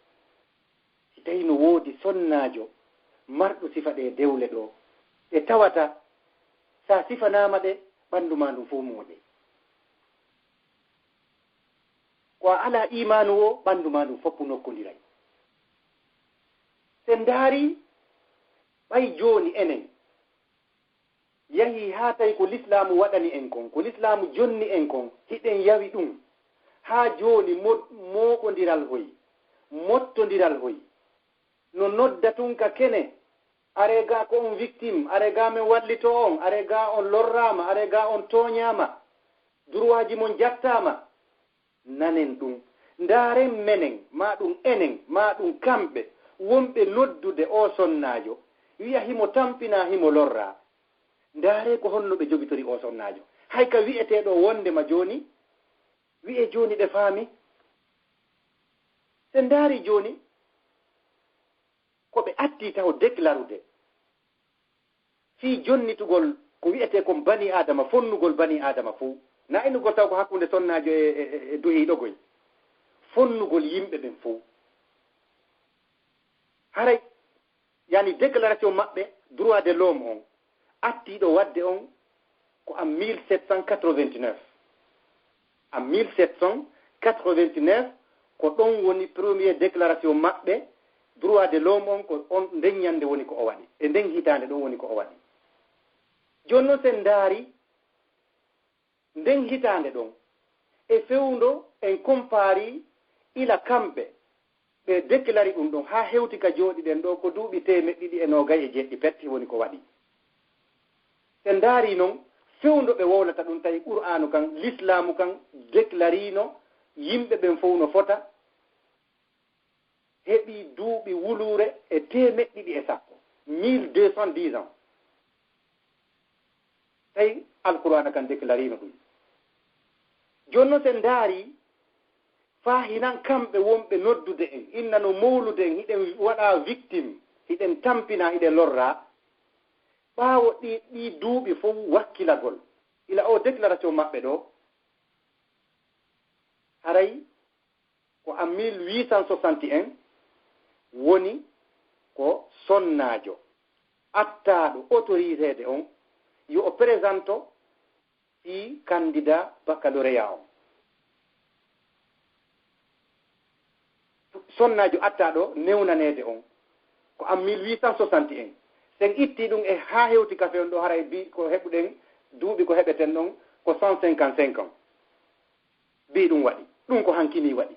si tawi no woodi sonnajo marɗo sifa ɗe dewle ɗo, ɗe tawata sa sifanama ɗe ɓandu ma ndu fof mooɗe. Ko a ala imanu o ɓandu ma ndu foppu nokkodiray. Se ndaari ɓay joni enen yahi ha tawi ko l'islamu waɗani en kon, ko l'islamu jonni en kon, hiɗen yawi ɗum ha joni moɓodiral hoy, mottodiral hoy, no nodda tun ka kene, are ga ko on victime, are ga men wallito on, are ga on lorrama, are ga on toñama, durwaji mon jattama. Nanen ɗum, ndaren menen, ma ɗum enen, ma ɗum kamɓe wonɓe noddude o sonnajo, wiya himo tampina himo lorra. Ndaare ko honno ɓe jogitori o sonnajo, hay ka wi'eteɗo wondema joni, wi'e joni ɗe faami. Se ndaari joni ko ɓe atti taw déclarude fi jonnitugol ko wi'ete kon bani adama, fonnugol bani adama fou, na innugol taw ko hakkunde sonnajo e duhiɗo goy, fonnugol yimɓe ɓen fou. Haray yani déclaration maɓɓe droit de l'homme on attiɗo wadde on ko en 1789. En 1789 ko ɗon woni premier déclaration maɓɓe droit de l'homme on, ko on nden ñande woni ko o waɗi, e nden hitande ɗon woni ko o waɗi. Joni noon sen ndaari nden hitande ɗon e fewndo en compari ila kamɓe ɓe déclari ɗum ɗon ha hewti ka jooɗiɗen ɗo ko duuɓi 297 petti woni ko waɗi. Sen ndaari noon fewndo ɓe wowlata ɗum tawi qur'anu kan, l'islamu kan déclarino yimɓe ɓen fof no fota heɓi duuɓi wulure e 210, 1210 ans. Tawi alqur'ana kan déclarino ɗum. Joni noon sen ndaari faa hinan kamɓe wonɓe noddude en, inna no mawlude en, hiɗen waɗa victime, hiɗen tampina, hiɗen lorra, ɓaawo ɗi duuɓi fof wakkilagol ila o déclaration maɓɓe ɗo, haray ko en 1861 woni ko sonnajo attaɗo autorisede on yo o présento fi candidat baccalauréat on sonnajo attaɗo newnanede on ko en 1861 sen itti ɗum e ha hewti kafe on ɗo haray bi ko heɓuɗen duuɓi ko heɓeten ɗon ko 155 ans bi ɗum waɗi ɗum ko hankini waɗi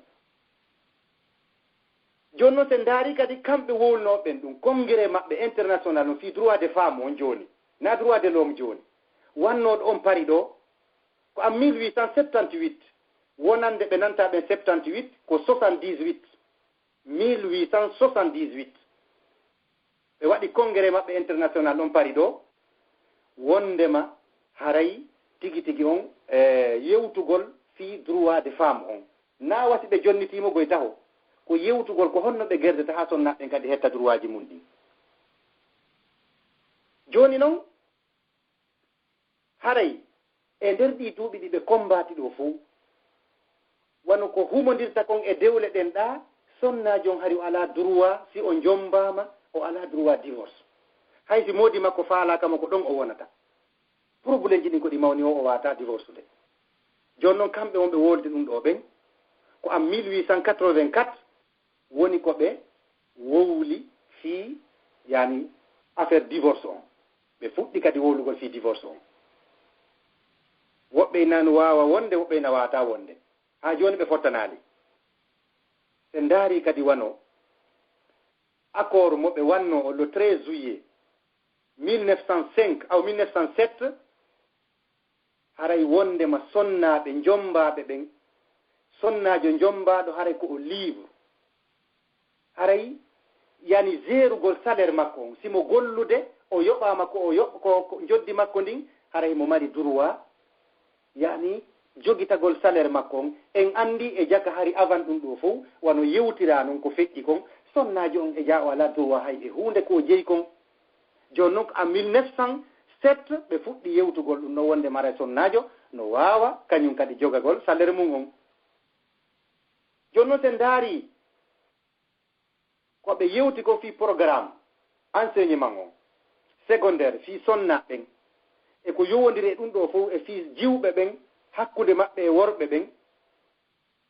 joni noon sen daari kadi kamɓe wowlnoɓen ɗum congrès maɓɓe international on fi droit de femme on joni na droit de l'homme joni wannoɗo on pari ɗo ko en 1878 wonande ɓe nanta ɓen 78 ko 78 1878 ɓe waɗi congrès maɓɓe international on pari ɗo wondema haray tigi tigi on yewtugol fi droit de femme on na wasi ɓe jonnitimogoy taho ko yewtugol ko honno ɓe gerdeta ha sonnaɓen kadi hetta droit ji mum ɗi joni noon haray e nder ɗi duuɓi ɗi ɓe combati ɗo fo wano ko humodirta kon e dewle ɗen ɗa sonnajo on hari o ala droit si o jombama o ala droit divorce hay si modi makko faalakamo ko ɗon o wonata probléme ji ɗin ko ɗi mawni o wata divorce de joni noon kamɓe wonɓe wolde ɗum ɗo ɓen ko en 1884 woni ko ɓe wowli fi yani affaire divorce on ɓe fuɗɗi kadi wowlugol fi divorce on woɓɓe nan wawa wonde woɓɓe na wata wonde ha joni ɓe fottanali sen daari kadi wano accord mo ɓe wanno o le 13 juillet 1905 aw 1907 haray wondema sonnaɓe jombaɓe ɓen sonnajo jombaɗo haray ko o livre haray yani zérugol salaire makko on simo gollude o yoɓama ko joddi makko ndin haray mo mari droit yani jogitagol salaire makko on en andi e jaka hari avant ɗum ɗo fof wano yewtira noon ko feƴƴi kon sonnajo on e ja o ala droit hay e hunde ko jeeyi kon joni noon en 1907 ɓe fuɗɗi yewtugol ɗum no wonde mara sonnajo no wawa kañum kadi jogagol salaire mum on joni noon sen daari koɓe yewti ko fi programme enseignement on secondaire fi sonnaɓen e ko yowodiri e ɗum ɗo fof e fi jiwɓe ɓen hakkude maɓɓe e worɓe ɓen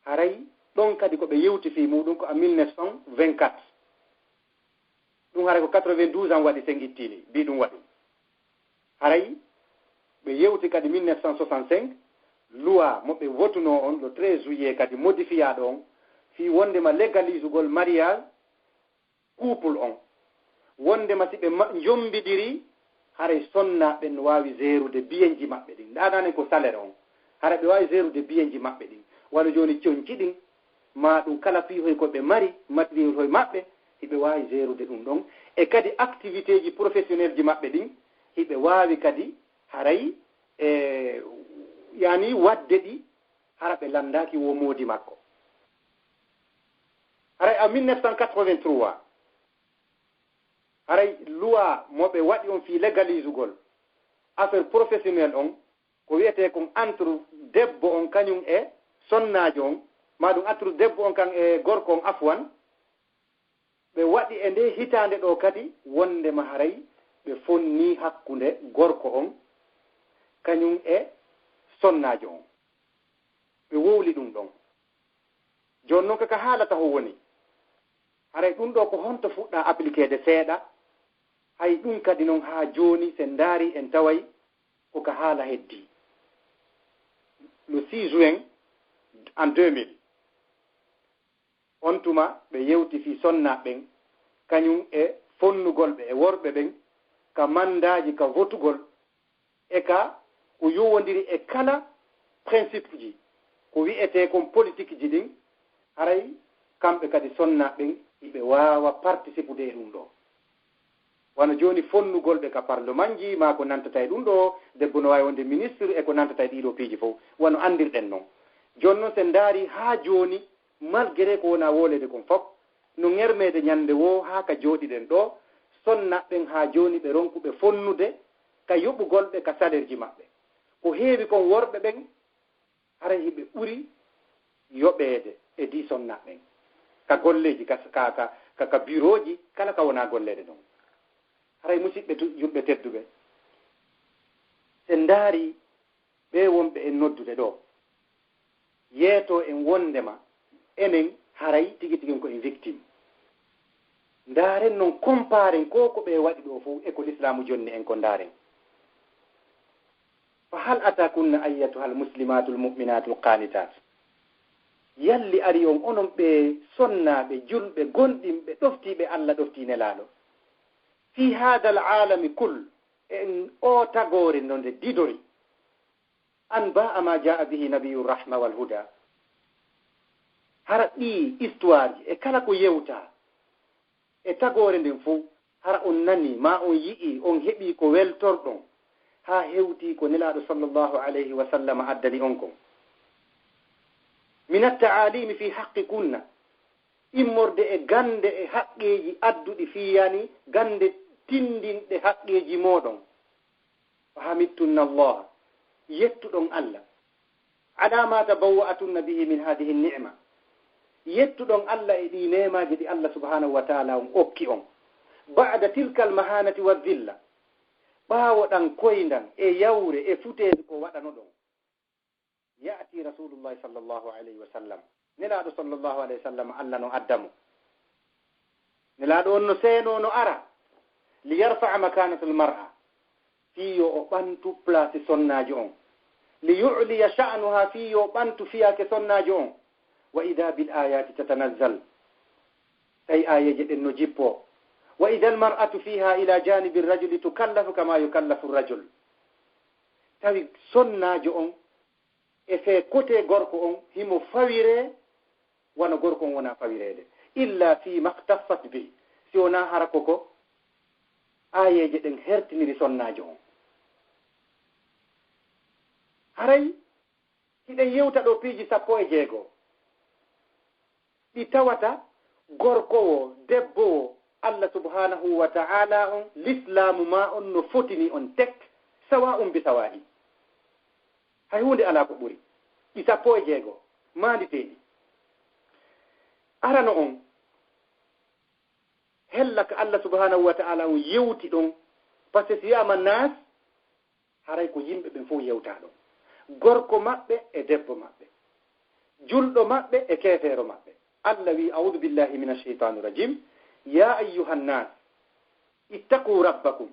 haray ɗon kadi koɓe yewti fi muɗum ko en 1924 ɗum haray ko 92 ans waɗi sen ittini mbi ɗum waɗi haray ɓe yewti kadi 1965 loi moɓe wotuno on le 13 juillet kadi modifiyaɗo on fi wondema légalisugol mariage couple on wondema si ɓe jombidiri haray sonnaɓe no wawi gérude biyenji maɓɓe ɗin ɗanani ko salaire on haray ɓe wawi gérude biyenji maɓɓe ɗin wano joni coñci ɗin ma ɗum kala piihoy koɓe mari matériel hoye maɓɓe hiɓe wawi gérude ɗum ɗon e kadi activité ji professionnel ji maɓɓe ɗin hiɓe wawi kadi haray yani wadde ɗi hara ɓe landaki womodi makko haray en 1983 haray loi moɓe waɗi on fi légalisugol affaire professionnel on ko wiyete kon entre debbo on kañum e sonnajo on maɗum entre debbo on kan e gorko on afwan ɓe waɗi e nde hitande ɗo kadi wondema haray ɓe fonni hakkude gorko on kañum e sonnajo on ɓe wowli ɗum ɗon joni noon kaka haalata ho woni haray ɗum ɗo ko honto fuɗɗa appliqué de seeɗa hay ɗum kadi noon ha joni sen daari en taway koko haala heddi le 6 juin en 2000 on tuma ɓe yewti fi sonnaɓen kañum e fonnugol ɓe e worɓe ɓen ka mandaji ka votugol e ka ko yowodiri e kala principe ji ko wiyete kon politique ji ɗin haray kamɓe kadi sonnaɓen hiɓe wawa participude e ɗum ɗo wano joni fonnugol ɓe ka parlement ji ma ko nantata e ɗum ɗo debbo no wawi wonde ministre e ko nantata e ɗiɗo piiji fof wano andirɗen noon joni noon sen daari ha joni malgré ko wona wolede kon fof no ŋermede ñande wo ha ka jooɗiɗen ɗo sonnaɓen ha joni ɓe ronkuɓe fonnude ka yoɓugolɓe ka salaire ji maɓɓe ko heewi kon worɓe ɓen hara hiɓe ɓuri yoɓeede e di sonna ɓen ka golleji ka bureau ji kala ka wona gollede ɗon. haray musidɓe yumɓe tedduɓe se ndaari ɓe wonɓe en noddude ɗo yeeto en wondema enen haray tigi tigin ko en victime. ndaaren noon comparen ko ɓe waɗi ɗo fof e ko l'islamu jonni en ko ndaaren. fa hal atakunna ayyatuha almuslimatu almu'minatu alqanitat, yalli ari on onon ɓe sonnaɓe julɓe gonɗinɓe ɗoftiɓe Allah ɗofti nelaaɗo fi hada alalami kul en o tagore nonde didori an ba ma jaa bihi nabiyu rahma wal huda. hara ɗi histoire ji e kala ko yewta e tagore nden fof hara on nani ma on yi'i on heɓi ko weltorɗon ha hewti ko nelaɗo sallllahu alayhi wa sallam addani on kon min attaalimi fi haqqi kunna, immorde e gande e haqqeji adduɗi fiyani gande tindinɗe haqqeji moɗon. fa hamittunna allah, yettuɗon Allah ala ma tabawwa'atunna bihi min hadihi ni'ma, yettuɗon Allah e ɗi nemaji ɗi Allah subhanahu wa ta'ala on okki on ba'da tilka almahanati wa dhilla, ɓaawoɗan koyndan e yawre e futeede ko waɗano ɗon. ya'ti rasulullahi sallllahu alayhi wa sallam, nelaaɗo sallllahu alayhi wa sallam Allah no addamo, nelaaɗo on no seeno no ara li yarfa'a makanata almar'a, fiyo o ɓantu place sonnaji on, li yu'liya sha'nuha fiyo o ɓantu fiyake sonnaji on. wa ida bil ayati tatanazzal, tawi ayeje ɗen no jippo. wa ida almar'atu fiha ila janibi rajuli tukallafu kama yukallafu rajul, tawi sonnajo on e fe côté gorko on himo fawire wona gorko on wona fawirede illa fi maktaffat bi, si wona hara koko ayeje ɗen hertiniri sonnajo on. haray hiɗen yewta ɗo piiji 16 ɗi tawata gorko o debbo o Allah subhanahu wa ta'ala on l'islamu ma on no fotini on tek sawa bi sawa'i, hay hunde ala ko ɓuri. ɗi 16 manditeɗi arano on hella ka Allah subhanahu wa ta'ala on yewti ɗon par ce que si wiyama nas haray ko yimɓe ɓen fof yewta ɗon, gorko maɓɓe e debbo maɓɓe, julɗo maɓɓe e keefeero maɓɓe. Allah wi a'udhu billahi minash shaitani rajim, ya ayyuha nnas ittaqu rabbakum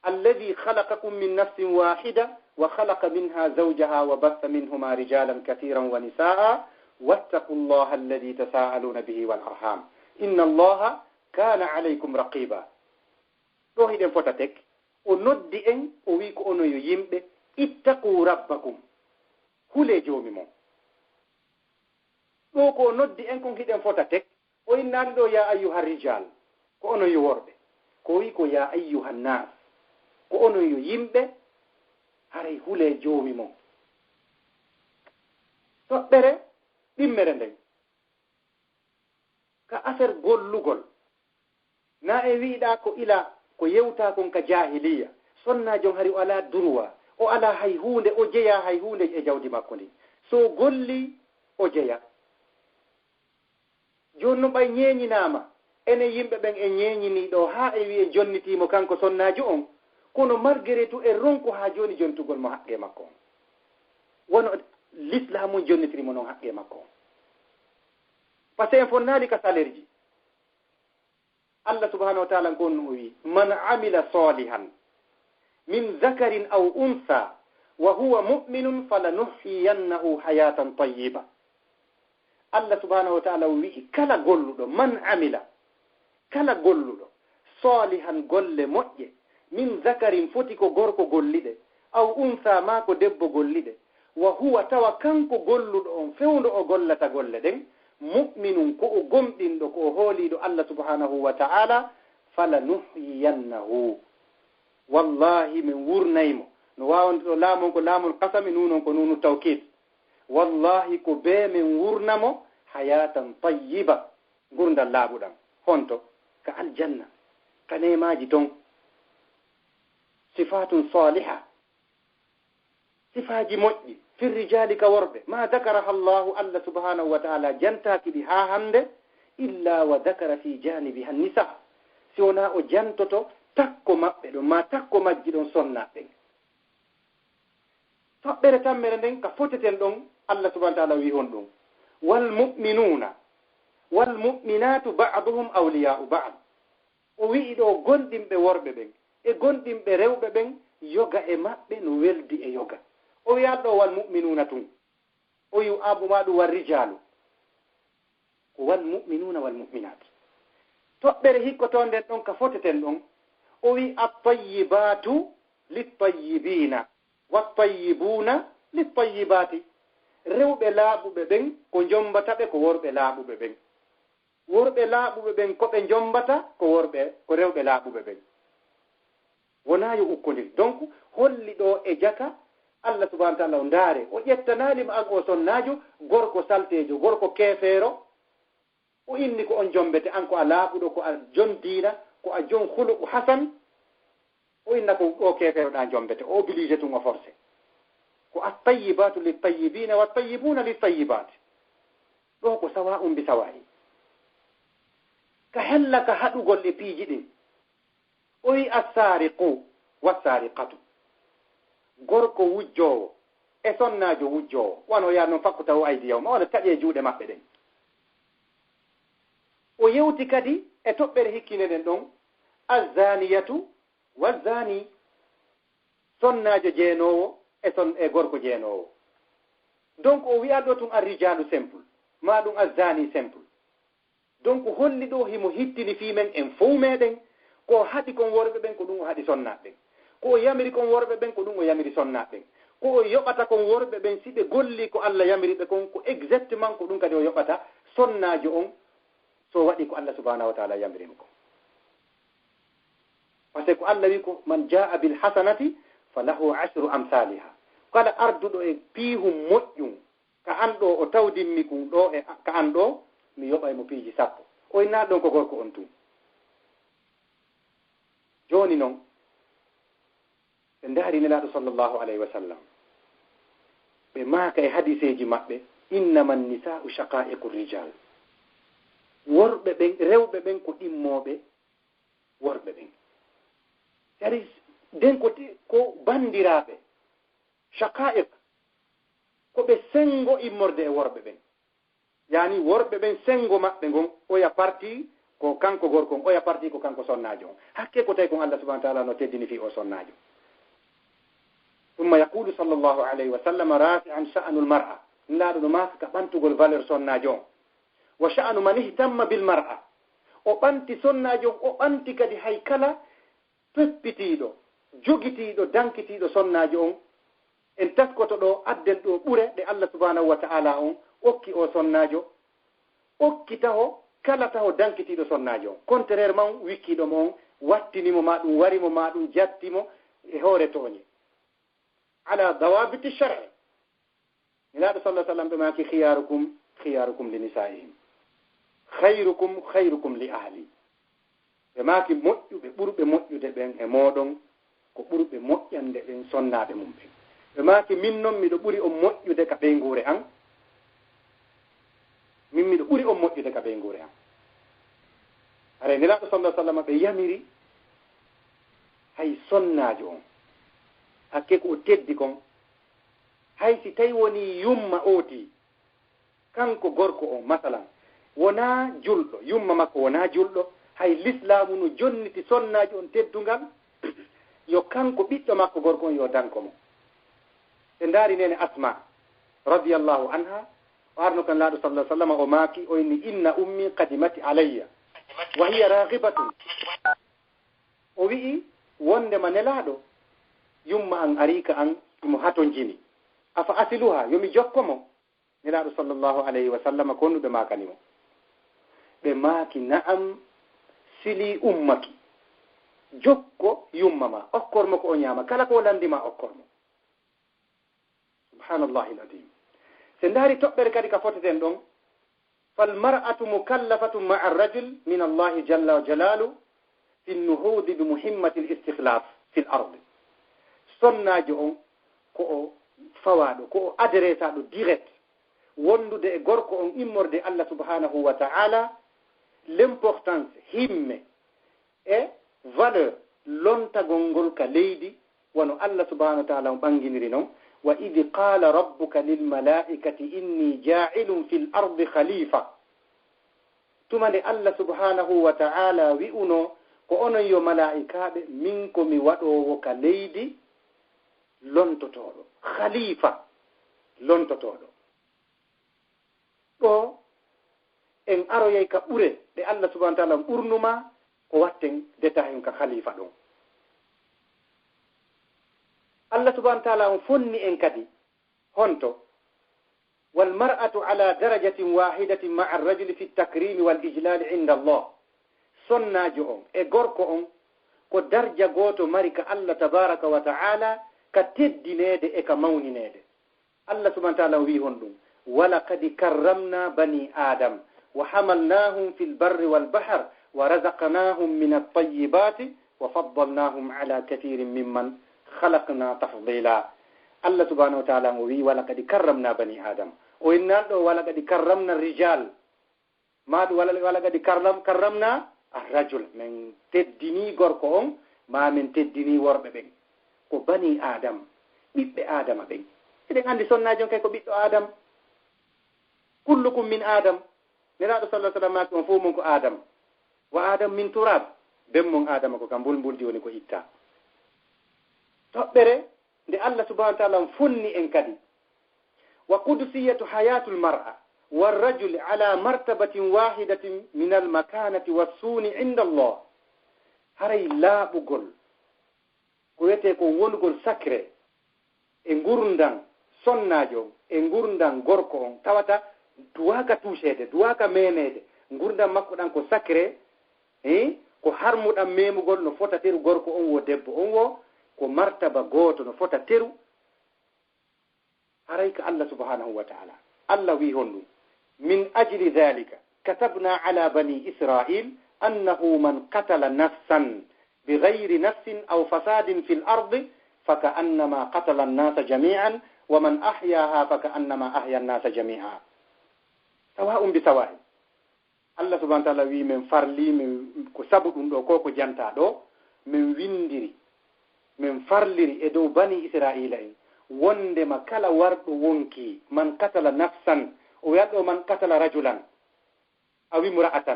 alladhi khalaqakum min nafsin wahida wa khalaqa minha zawjaha wa batha minhuma rijalan katiran wa nisaa wattaqu allaha alladhi tasaaluna bihi wal arham inna allaha kana alaykum raqiba. ɗo hiɗen fota tek o noddi en o wi ko ono yo yimɓe ittaqu rabbakum, hule joomi mon. ɗo ko noddi en kon hiɗen fota tek o innaani ɗo ya ayyuha rijal, ko onon yo worɓe, ko wi ko ya ayyuha nas, ko onon yo yimɓe haray hule joomi mon. toɓɓere ɗimmere nden ka affaire gollugol na e wiiɗa ko ila ko yewta kon ka jahiliya, sonnajon hari o ala durwa, o ala hay hunde, o jeya hay hunde e jawdi makko ndi, so golli o jeya. joni noon ɓay ñeeñinama ene yimɓe ɓen e ñeeñini ɗo ha e wiye jonnitimo kanko sonnajo on, kono malgré tout e ronko ha joni jontugol mo haqqe makko on, wono l'islamu jonnitirimo noon haqqe makko on, par ce que en fonnali ka salaire ji. Allah subhanahu wa ta'ala gon o wi man amila salihan min zakarin aw unsa wa huwa mu'minun falanuhyiyannahu hayatan tayyiba. Allah subhanahu wa ta'ala wi kala golluɗo, man amila, kala golluɗo salihan golle moƴƴe, min zakarin foti ko gorko golliɗe, aw unsa ma ko debbo golliɗe, wa huwa tawa kanko golluɗo on fewndo o gollata golle ɗen mu'minun ko o gomɗinɗo ko o hooliɗo Allah subhanahu wa ta'ala, falanuhyiyannahu, wallahi min wurnaymo. no wawanɗo laamon ko laamol kasami, nunon ko nunu tawkid, wallahi ko be min wurnamo hayatan tayyiba, gurdal laaɓuɗam honto ka aljanna, ka nemaji ton, sifatun saliha. sifaji moƴƴi fi rijali ka worɓe ma dakaraha llahu allah subhanahu wa taala jantaki ɗi ha hande illa wa dakara fi janibi han nisa si wona o jantoto takko maɓɓe ɗon ma takko majji ɗon sonnaɓɓen toɓɓere tammere nden ka foteten ɗon allah subahana taala wi on ɗum walmuminatu baduhum awliyau bad o wi'i ɗo gonɗinɓe worɓe ɓen e gonɗinɓe rewɓe ɓen yoga e maɓɓe no weldi e yoga o wiyat ɗo walmuminuna tun o wi abuma ɗum walrijalu ko walmuminuna walmuminat toɓɓere hikkoto nden ɗon ka foteten ɗon o wi attayibatu littayibina wattayibuna littayibati rewɓe laaɓuɓe ɓen ko jombata ɓe ko worɓe laaɓuɓe ɓen worɓe laaɓuɓe ɓen ko ɓe jombata ko rewɓe laaɓuɓe ɓen wona yo ukkodir donc holli ɗo e jaka allah subahana taala o ndaare o ƴettanalima an o sonnajo gorko saltejo gorko keefeero o inni ko on jombete an ko a laaɓuɗo ko a jon diina ko a jon huluɓu hasan o inna ko o keefeeroɗa jombete o obligé tun o forcé ko attayibatu littayibina wattayibuna littayibat ɗo ko sawa bi sawayi ka hella ka haɗugol e piiji ɗin o wi assariqu wassariqatu gorko wujjowo e sonnajo wujjowo wano ya noon fakku taw aydiyawma wona taƴe juuɗe maɓɓe ɗen o yewti kadi e toɓɓere hikkine ɗen ɗon azzaniyatu wazzani sonnajo jeenowo e gorko jeenowo donc o wiya ɗo tun arrijalu simple ma ɗum azzani simple donc holli ɗo himo hittini fimen en fof meɗen ko haɗi kon worɓe ɓen ko ɗum o haɗi sonnaɓe ko o yamiri kon worɓe ɓen ko ɗum o yamiri sonnaɓe ko o yoɓata kon worɓe ɓen si ɓe golli ko allah yamiri ɓe kon ko exactement ko ɗum kadi o yoɓata sonnajo on so waɗi ko allah subhanahu wa taala yamirimo ko par ce que ko allah wi ko man jaa bil hasanati falahu ashru amsaliha kala arduɗo e piihum moƴƴum ka an ɗo o tawdinmi kum ɗo e ka an ɗo mi yoɓay mo piiji 10 o inna ɗon ko gorko on tun joni noon ɓe ndaari nelaɗo sallllahu alayhi wa sallam ɓe maaka e hadiseji maɓɓe innama nisa'u shaqa'iqu rijal worɓe ɓen rewɓe ɓen ko ɗimmoɓe worɓe ɓen c'est-à-dire nden ko bandiraɓe shaqa'iq ko ɓe sengo immorde e worɓe ɓen yani worɓe ɓen sengo maɓɓe ngon oya parti ko kanko gorko on oya parti ko kanko sonnajo on hakke ko tawi kon allah subahana taala no teddini fi o sonnajo ثم يقول صلى الله عليه وسلم رافعا شأن المرأة لا ما كبنتغول valeur sonnajo wa sha'nu man ihtamma bil mar'a o ɓanti sonnajo o ɓanti kadi hay kala peppitiɗo jogitiɗo dankitiɗo sonnajo on en taskoto ɗo adden ɗo ɓure ɗe allah subhanahu wa ta'ala on okki o sonnajo okki taho kala taho dankitiɗo sonnajo on contraire man wikkiɗomo on wattinimo ma ɗum warimo ma ɗum jattimo e hoore tooñe ala dawabiti shar'i nelaɗo sallah sallam ɓe maki khiyarukum li nisaihim khayrukum li ahli ɓe maki moƴƴuɓe ɓurɓe moƴƴude ɓen e moɗon ko ɓurɓe moƴƴande ɓen sonnaɓe mum ɓen ɓe maki min noon miɗo ɓuri on moƴƴude ka ɓeygure an min miɗo ɓuri on moƴƴude ka ɓeygure an are nelaɗo sallah sallam ɓe yamiri hay sonnajo on hakke ko o teddi kon hay si tawi woni yumma ooti kanko gorko on masalan wona julɗo yumma makko wona julɗo hay l'islamu no jonniti sonnaji on teddungal yo kanko ɓiɗɗo makko gorko on yo danko mo ɓe ndaari nene asma radiallahu anha o arno kan laaɗo sallah sallam o maaki o inni inna ummi qadimati alayya wa hiya ragibatun o wi'i wondema nelaaɗo yumma an arika an imo hato jini afa asiluha yomi jokkomo nelaɗo sallllahu alayhi wa sallam ko onnuɓe makanimo ɓe maaki na'am sili ummaki jokko yumma ma okkormo ko o ñaama kala ko landima okkormo subhanallahi l'adim se ndaari toɓɓere kadi ka foteten ɗon falmar'atu mukallafatu ma'a arrajul min allahi jalla wa jalalu fi nnuhudi bi muhimmati l istikhlaf fi l ardi sonnajo on ko o fawaɗo ko o adressaɗo direct wondude e gorko on immorde Allah subhanahu wa ta'ala l'importance himme e valeur lontagol ngol ka leydi wono Allah subhanahu wa ta'ala on ɓanginiri noon wa id qala rabbuka lilmalaikati inni ja'ilun fil ardi khalifa tumande Allah subhanahu wa ta'ala wi'uno ko onon yo malaikaɓe min komi waɗowo ka leydi lontotoɗo khalifa lontotoɗo ɗo en aroyay ka ɓure ɗe Allah subhanahu wa ta'ala ɓurnuma ko watten détail ka khalifa ɗon Allah subhanahu wa ta'ala on fonni en kadi honto wal mar'atu ala darajatin wahidatin ma'a ar-rajuli fi at-takrim wal ijlal 'inda Allah sonnajo on e gorko on ko darja goto mari ka Allah tabaraka wa ta'ala ka teddinede e ka mawninede Allah subhanahu wa ta'ala wi hon ɗum walaqad karramna bani adam wa hamalnahum fil barri wal bahr wa razaqnahum min at-tayyibati wa faddalnahum ala kathirin mimman khalaqna tafdila Allah subhanahu wa ta'ala wi walaqad karramna bani adam o innan ɗo walaqad karramna rijal ma ɗum walaqad karramna ar-rajul min teddini gorko on ma min teddini worɓe ɓen ko bani adam ɓiɓɓe adama ɓen eɗen andi sonnajon kay ko ɓiɗɗo adam kullukum min adam neraɗo sallah sallam maki on fof mon ko adam wa adam min turab bemmon adama ko kam mbulmbuldi woni ko itta toɓɓere nde Allah subhanahu wa ta'ala fonni en kadi wa qudusiyatu hayatul mar'a والرجل على مرتبة واحدة من المكانة والسون عند الله هري لا بقول كويته كو wongol sacré e gurdam sonnajo e gurdam gorko on tawata duwaka touchede duwaka menede gurdam makko dan ko sacré ko harmudam memugol no fota teru gorko on wo debbo on wo ko martaba goto no fota teru haray ka Allah subhanahu wa ta'ala Allah wi hondu min ajli dhalika katabna ala bani israil annahu man qatala nafsan بغير نفس أو فساد في الأرض فكأنما قتل الناس جميعا ومن أحياها فكأنما أحيا الناس جميعا سواء بسواء الله سبحانه وتعالى وي من فرلي من كسبب دو كوكو جانتا دو من ويندري من فرلري ادو بني إسرائيل وندما كلا ورد وونكي من قتل نفسا ويدو من قتل رجلا أو امرأة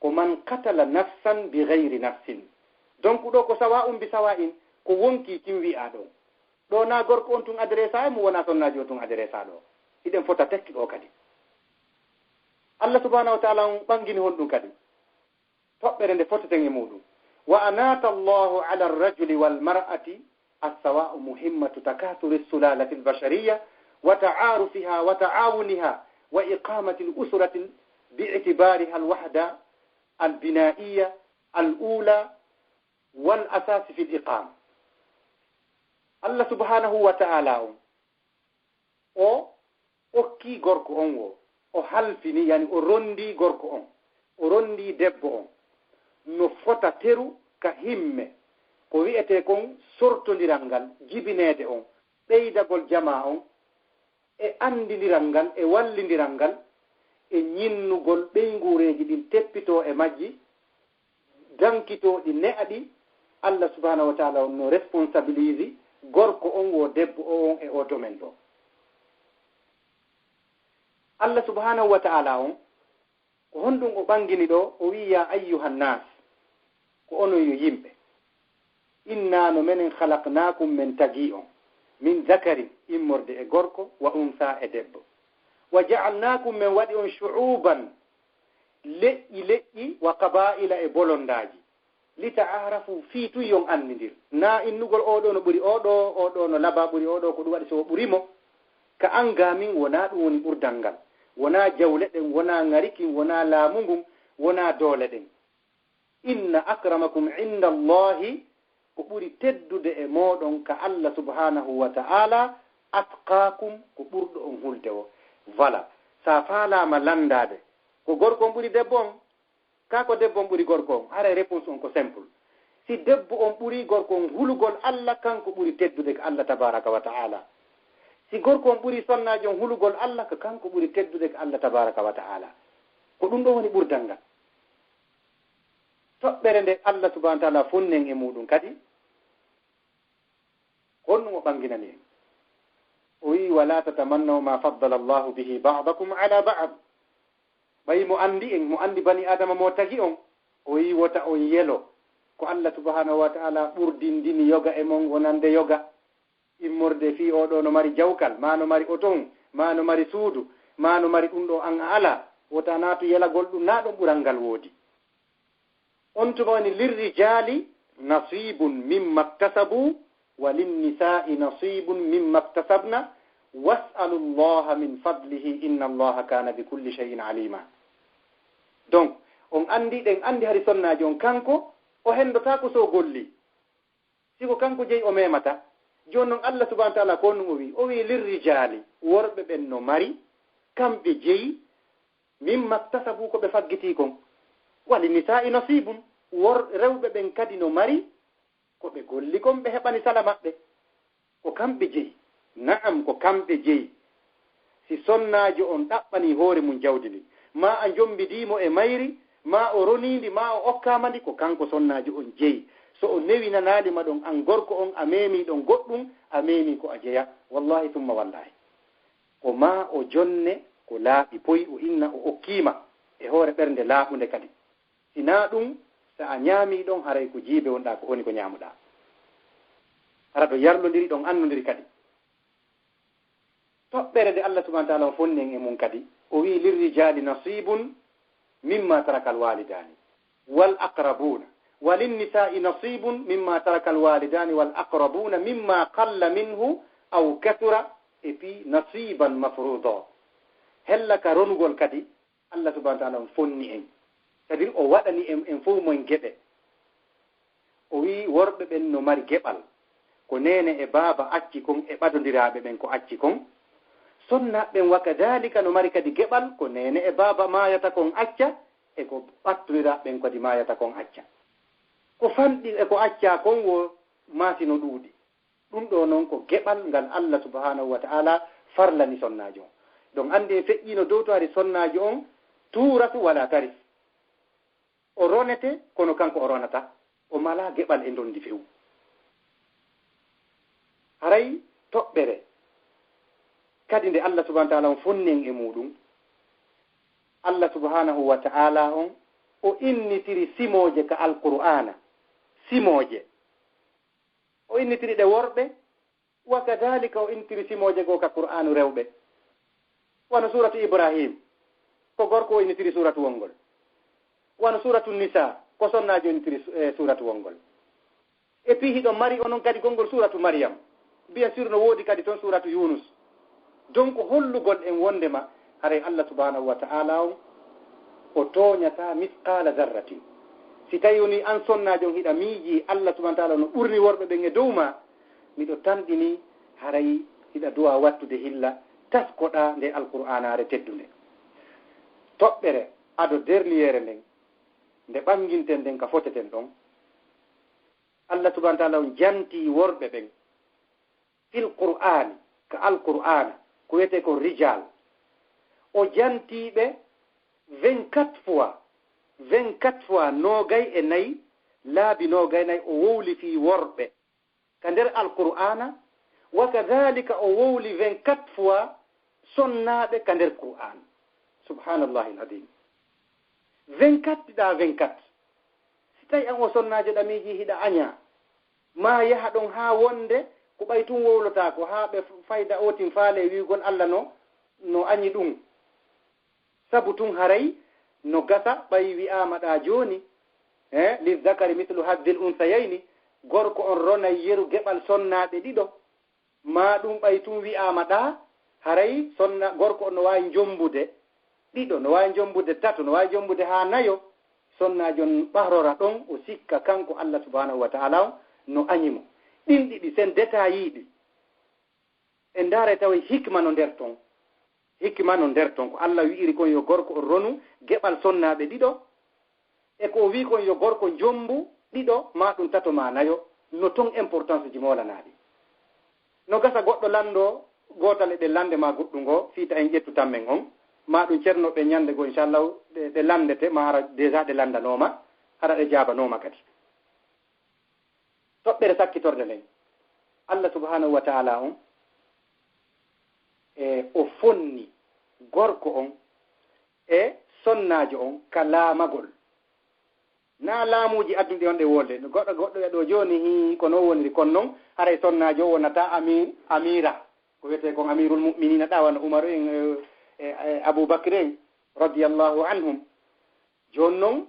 ومن قتل نفسا بغير نفس donc ɗo ko sawa'un bi sawa'in ko wonki kin wi'a ɗo na gorko on tun adressa e mo wona sonnaji o tun adressa ɗo iɗen fota tekki ɗo kadi Allah subhanahu wa ta'ala on ɓangini hon ɗum kadi toɓɓere nde fototen e muɗum wa anata allahu ala arrajuli wal mar'ati as-sawa'u muhimmatu takathuri as-sulalati al-bashariyya wa ta'arufiha wa ta'awuniha wa iqamati al-usrati bi'tibariha al-wahda al-bina'iyya al-ula والأساس في الإقامة الله سبحانه وتعالى o ki gorko on o halfini yani o rondi gorko on o rondi debbo on no fota teru ka himme ko wi'ete kon sortodiral ngal jibinede on ɓeydagol jama on e andidiral ngal e wallidiral ngal e ñinnugol ɓeygureji ɗin teppito e majji dankitoɗi ne'aɗi Allah subhanahu wa ta'ala no responsabilise gorko on wo debbo on e o domaine ɗo Allah subhanahu wa ta'ala on ko honɗum o ɓangini ɗo o wi ya ayyuhan nas ko onon yo yimɓe inna no menen khalaqnakum min tagi on min zakarin immorde e gorko wa unsa e debbo wa ja'alnakum min waɗi on shu'uban leƴƴi wa qaba'ila e bolondaji lita'arafu fi tu yon annidir na innugol oɗo no ɓuri oɗo no laba ɓuri oɗo ko ɗum waɗi so ɓurimo ka angamin wona ɗum woni ɓurdal ngal wona jawle ɗen wona ngarikin wona laamu ngun wona doole ɗen inna akramakum inda allahi ko ɓuri teddude e moɗon ka Allah subhanahu wa ta'ala atqakum ko ɓurɗo on hulde o voilà sa faalama landade ko gorko on ɓuri debbo on ka ko debbo on ɓuri gorko on hara réponse on ko simple si debbo on ɓuri gorko on hulugol Allah kanko ɓuri teddude ko Allah tabaraka wa ta'ala si gorko on ɓuri sonnajo on hulugol Allah ko kanko ɓuri teddude ko Allah tabaraka wa ta'ala ko ɗum ɗo woni ɓurdal ngal toɓɓere nde Allah subhanahu wa ta'ala fonnen e muɗum kadi honɗum o ɓanginani en o wi wala tatamannaw ma faddala Allahu bihi ba'dakum ala ba'd ɓayi mo andi bani adama mo tagi on o wi wota on yelo ko Allah subhanahu wa ta'ala ɓurdindini yoga e mon wonande yoga immorde fi oɗo no mari jawkal ma no mari oton ma no mari suudu ma no mari ɗum ɗo an ala wota naatu yelagol ɗum na ɗon ɓural ngal woodi on tuma woni lirrijali nasibun mimma iktasabu wa linnisa'i nasibun mimma iktasabna was'alu llaha min fadlihi inna allaha kana bikulli shay'in alima. Donc on andi ɗen andi hari sonnaji on kanko o hendota ko so golli siko kanko jeyi o memata joni noon Allah subhanahu wa ta'ala ko ɗum o wi lirrijali worɓe ɓen no mari kamɓe jeyi mimma iktasabu ko ɓe faggiti kon wa linnisa'i nasibun rewɓe ɓen kadi no mari ko ɓe golli kon ɓe heɓani sala maɓɓe ko kamɓe jeyi na'am ko kamɓe jeyi si sonnajo on ɗaɓɓani hoore mum jawdi ndi ma a jombidimo e mayri ma o ronindi ma o okkamandi ko kanko sonnajo on jeyi so o newinanalima ɗon an gorko on a memi ɗon goɗɗum a memi ko a jeeya wallahi tumma wallahi ko ma o jonne ko laaɓi poyi o inna o okkima e hoore ɓernde laaɓunde kadi sina ɗum so a ñaami ɗon haray ko jiibe wonɗa ko woni ko ñaamuɗa hara to yarlodiri ɗon annodiri kadi toɓɓere nde Allah subhanahu wa ta'ala o fonnen e mum kadi o wi lirrijali nasibun mimma taraka alwalidani wal aqrabuna walinnisa'i nasibun mimma taraka alwalidani wal aqrabuna mimma qalla minhu aw kathura e puis nasiban mafruda hella ka ronugol kadi Allah subhanahu wa ta'ala on fonni en c'est-à-dire o waɗani en fof mon geɓe o wi worɓe ɓen no mari geɓal ko nene e baaba acci kon e ɓadodiraɓe ɓen ko acci kon sonnaɓen wa kadalika no mari kadi geɓal ko nene e baaba mayata kon acca e ko ɓattodiraɓen kadi mayata kon acca ko famɗi e ko acca kon wo masino ɗuuɗi ɗum ɗo noon ko geɓal ngal Allah subhanahu wa ta'ala farlani sonnajo on donc andi e feƴƴino dow to ari sonnajo on tuuratu wala tarif o ronete kono kanko o ronata o mala geɓal e dondi fewu haray toɓɓere kadi nde Allah subhanahu wa ta'ala on fonnen e muɗum Allah subhanahu wa ta'ala on o innitiri simoje ka alqur'ana simoje o innitiri ɗe worɓe wa kadalika o innitiri simoje go ka qur'anu rewɓe wano suratu ibrahim ko gorko o innitiri suratu wongol wano suratu nisa ko sonnajo innitiri suratu wongol et puis hiɗo mari onon kadi gongol suratu maryam bien sûr no woodi kadi toon suratu yunus donc hollugol en wondema haray Allah subhanahu wa ta'ala o tooñata misqala zarratin si tawi woni an sonnajo hiɗa miiji Allah subhanahu wa ta'ala no ɓurni worɓe ɓen e dow ma miɗo tanɗini haray hiɗa duwa wattude hilla taskoɗa nde alqur'anare teddunde toɓɓere ado derniére nden nde ɓanginten nden ka foteten ɗon Allah subhanahu wa ta'ala on janti worɓe ɓen fil qur'ani ka alqur'ana ko wiyete ko rijal o jantiɓe 24 fois nogay e nayyi laabi nogay nayyi o wowli fi worɓe ka nder alqur'ana wa kadhalika o wowli 24 fois sonnaɓe ka nder qur'an subhanallahi alazim 24 ɗa 24 si tawi an o sonnajo ɗamiji hiɗa aña ma yaha ɗon ha wonde ko ɓay tun wowlota ko ha ɓe fayda otin faale wigol Allah no añi ɗum sabu tun haray no gasa ɓay wi'ama ɗa joni lizakari mislu haddil unsayayni gorko on ronay yeru geɓal sonnaɓe ɗiɗo ma ɗum ɓay tun wi'ama ɗa haray gorko on no wawi jombude ɗiɗo no wawi jombude tato no wawi jombude ha nayo sonnajo ɓahrora ɗon o sikka kanko Allah subhanahu wa ta'ala no añimo ɗin ɗiɗi sen détayiɗi e ndaare tawi hikma no nder ton ko Allah wi'iri kon yo gorko o ronu geɓal sonnaɓe ɗiɗo e ko wi kon yo gorko jombu ɗiɗo ma ɗum tato ma nayo no ton importance ji molanaɗi no gasa goɗɗo lando gotal ɗe lande ma goɗɗu ngo fiita en ƴettu tammen on ma ɗum ceernoɓe ñande goo inchallahu ɗe landete ma ara déjà ɗe landanoma hara ɗe jabanoma kadi toɓɓere sakkitorde nden Allah subhanahu wa ta'ala on o fonni gorko on e sonnajo on ka laamagol na laamuji adduɗi on ɗe wolde goɗɗo e ɗo joni hi ko non woniri kono noon haray sonnajo o wonata amira ko wiyete kon amirul mu'minina ɗawana umaru en aboubacry en radiallahu anhum joni noon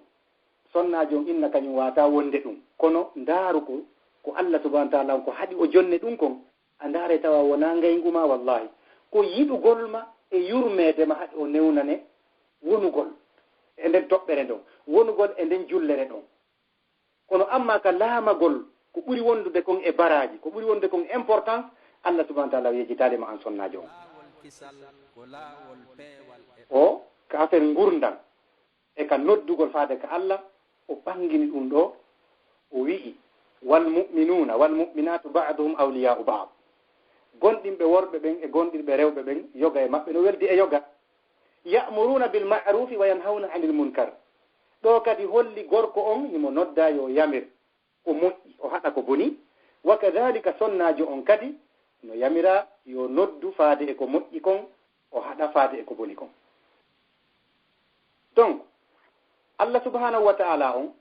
sonnajo on inna kañum wata wonde ɗum kono ndaaru ko Allah subhanahu wa ta'ala ko haɗi o jonne ɗum kon a ndaare tawa wona ngayngu wallahi ko yiɗugol ma e yurmede ma haɗi o newnane wonugol e nden toɓɓere ndon wonugol e nden jullere ɗon kono amma ka laamagol ko ɓuri wondude kon e baraji ko ɓuri wondude kon importance Allah subhanahu wa ta'ala yejjitade ma an sonnajo o ka affaire ngurdan e ka noddugol faade ka Allah o ɓangini ɗum ɗo o wi'i walmu'minuna walmu'minatu ba'duhum awliya'u ba'd gonɗinɓe worɓe ɓen e gonɗinɓe rewɓe ɓen yoga e maɓɓe no weldi e yoga ya'muruna bil ma'rufi wa yanhawna 'anil munkar ɗo kadi holli gorko on himo nodda yo yamir ko moƴƴi o haɗa ko boni wa kadhalika sonnajo on kadi no yamira yo noddu faade e ko moƴƴi kon o haɗa faade e ko boni kon donc Allah subhanahu wa ta'ala on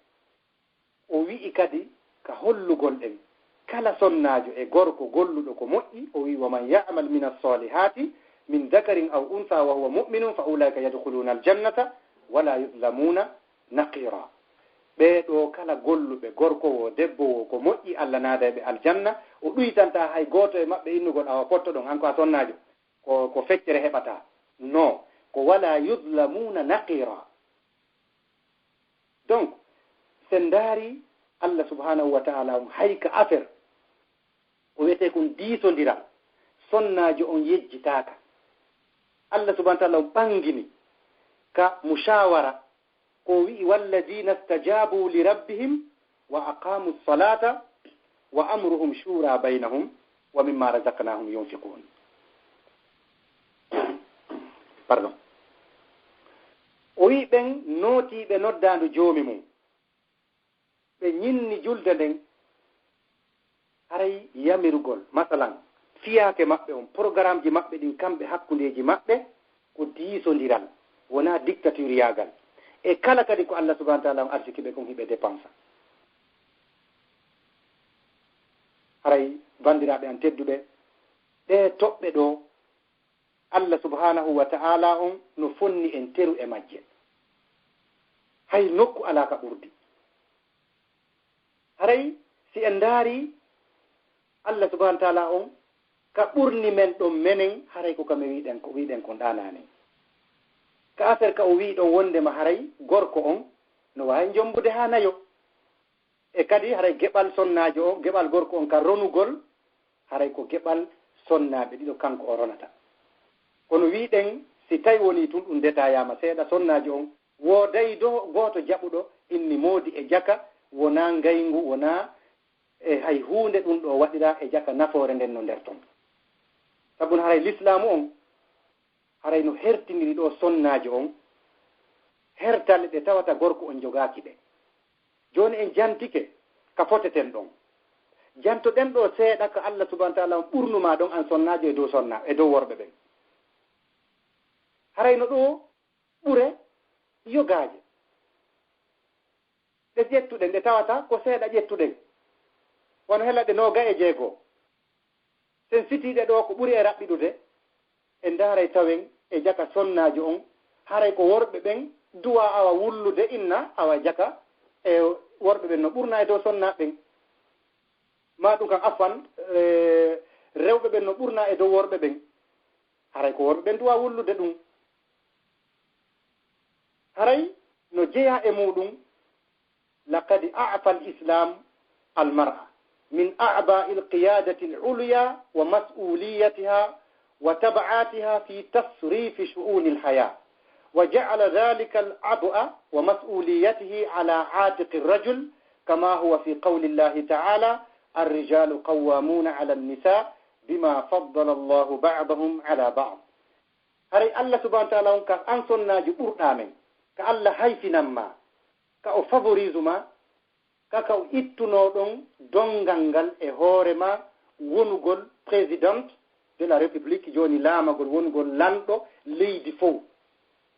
o wi'i kadi ka hollugol ɗen kala sonnajo e gorko golluɗo ko moƴƴi o wi wa man ya'mal min as-salihati min dhakarin aw untha wa huwa mu'minun fa ulaika yadkhuluna al-jannata wala yuzlamuna naqira ɓeɗo kala golluɓe gorko wo debbo wo ko moƴƴi Allah naada ɓe aljanna o ɗuytanta hay goto e maɓɓe innugol awa potto ɗon hanko a sonnajo ko feccere heɓata non ko wala yuzlamuna naqira donc sen daari Allah subhanahu wa ta'ala on hayka affaire o wiyete kon diisodiral sonnajo on yejjitaka Allah subhanahu wa ta'ala on ɓangini ka mushawara ko wi'i walladina stajabu li rabbihim wa aqamu ssalata wa amruhum shura baynahum wa mimma razaqnahum yunfiqun pardon o wi ɓen nootiɓe noddandu joomi mum ɓe ñinni julde nden haray yamirugol masalan fiyaake maɓɓe on programme ji maɓɓe ɗin kamɓe hakkundeji maɓɓe ko diisodiral wona dictaturiyagal e kala kadi ko Allah subhanahu wa ta'ala on arsiki ɓe kon hiɓe dépensa haray bandiraɓe an tedduɓe ɗe toɓɓe ɗo Allah subhanahu wa ta'ala on no fonni en teru e majje hay nokku ala ka ɓurdi haray si en ndaari Allah subhanahu wa ta'ala on ka ɓurni men ɗon menen haray ko kame wiɗen kon ɗanani ka affaire ka o wi ɗon wondema haray gorko on no wawi jombude ha nayo e kadi haray geɓal sonnajo o geɓal gorko on ka ronugol haray ko geɓal sonnaɓe ɗiɗo kanko o ronata kono wiɗen si tawi woni tun ɗum détayama seeɗa sonnajo on woday do goto jaɓuɗo inni moodi e jaka wona ngayngu wona e hay hunde ɗum ɗo waɗira e jaka nafoore nden no nder ton sabun haray l'islamu on haray no hertiniri ɗo sonnajo on hertalle ɗe tawata gorko on jogaki ɓe joni en jantike ka foteten ɗon jantoɗen ɗo seeɗa ko Allah subhanahu wa ta'ala on ɓurnuma ɗon an sonnajo e dow worɓe ɓen haray no ɗo ɓure yogaje ɗe ƴettuɗen ɗe tawata ko seeɗa ƴettuɗen wono hela ɗe 26 sen sitiɗe ɗo ko ɓuri e raɓɓiɗude e ndaaray tawen e jaka sonnajo on haray ko worɓe ɓen duwa awa wullude inna awa jaka e worɓe ɓen no ɓurna e dow sonnaɓe ɓen ma ɗum kam afan rewɓe ɓen no ɓurna e dow worɓe ɓen haray ko worɓe ɓen duwa wullude ɗum haray no jeeya e muɗum laqad a'fa al-islam al-mar'a min a'ba'i al-qiyadati al-ulya wa mas'uliyatiha وتبعاتها في تصريف شؤون الحياة وجعل ذلك العبء ومسؤوليته على عاتق الرجل كما هو في قول الله تعالى الرجال قوامون على النساء bima faddala allahu ba'dahum ala ba'd. haray Allah subhanahu wa ta'ala on ka an sonnaji ɓurɗa men ka Allah hayfinanma ka o favorise ma kaka o ittuno ɗon dongal ngal e hoorema wonugol présidente de la république joni laamagol wonugol lanɗo leydi fof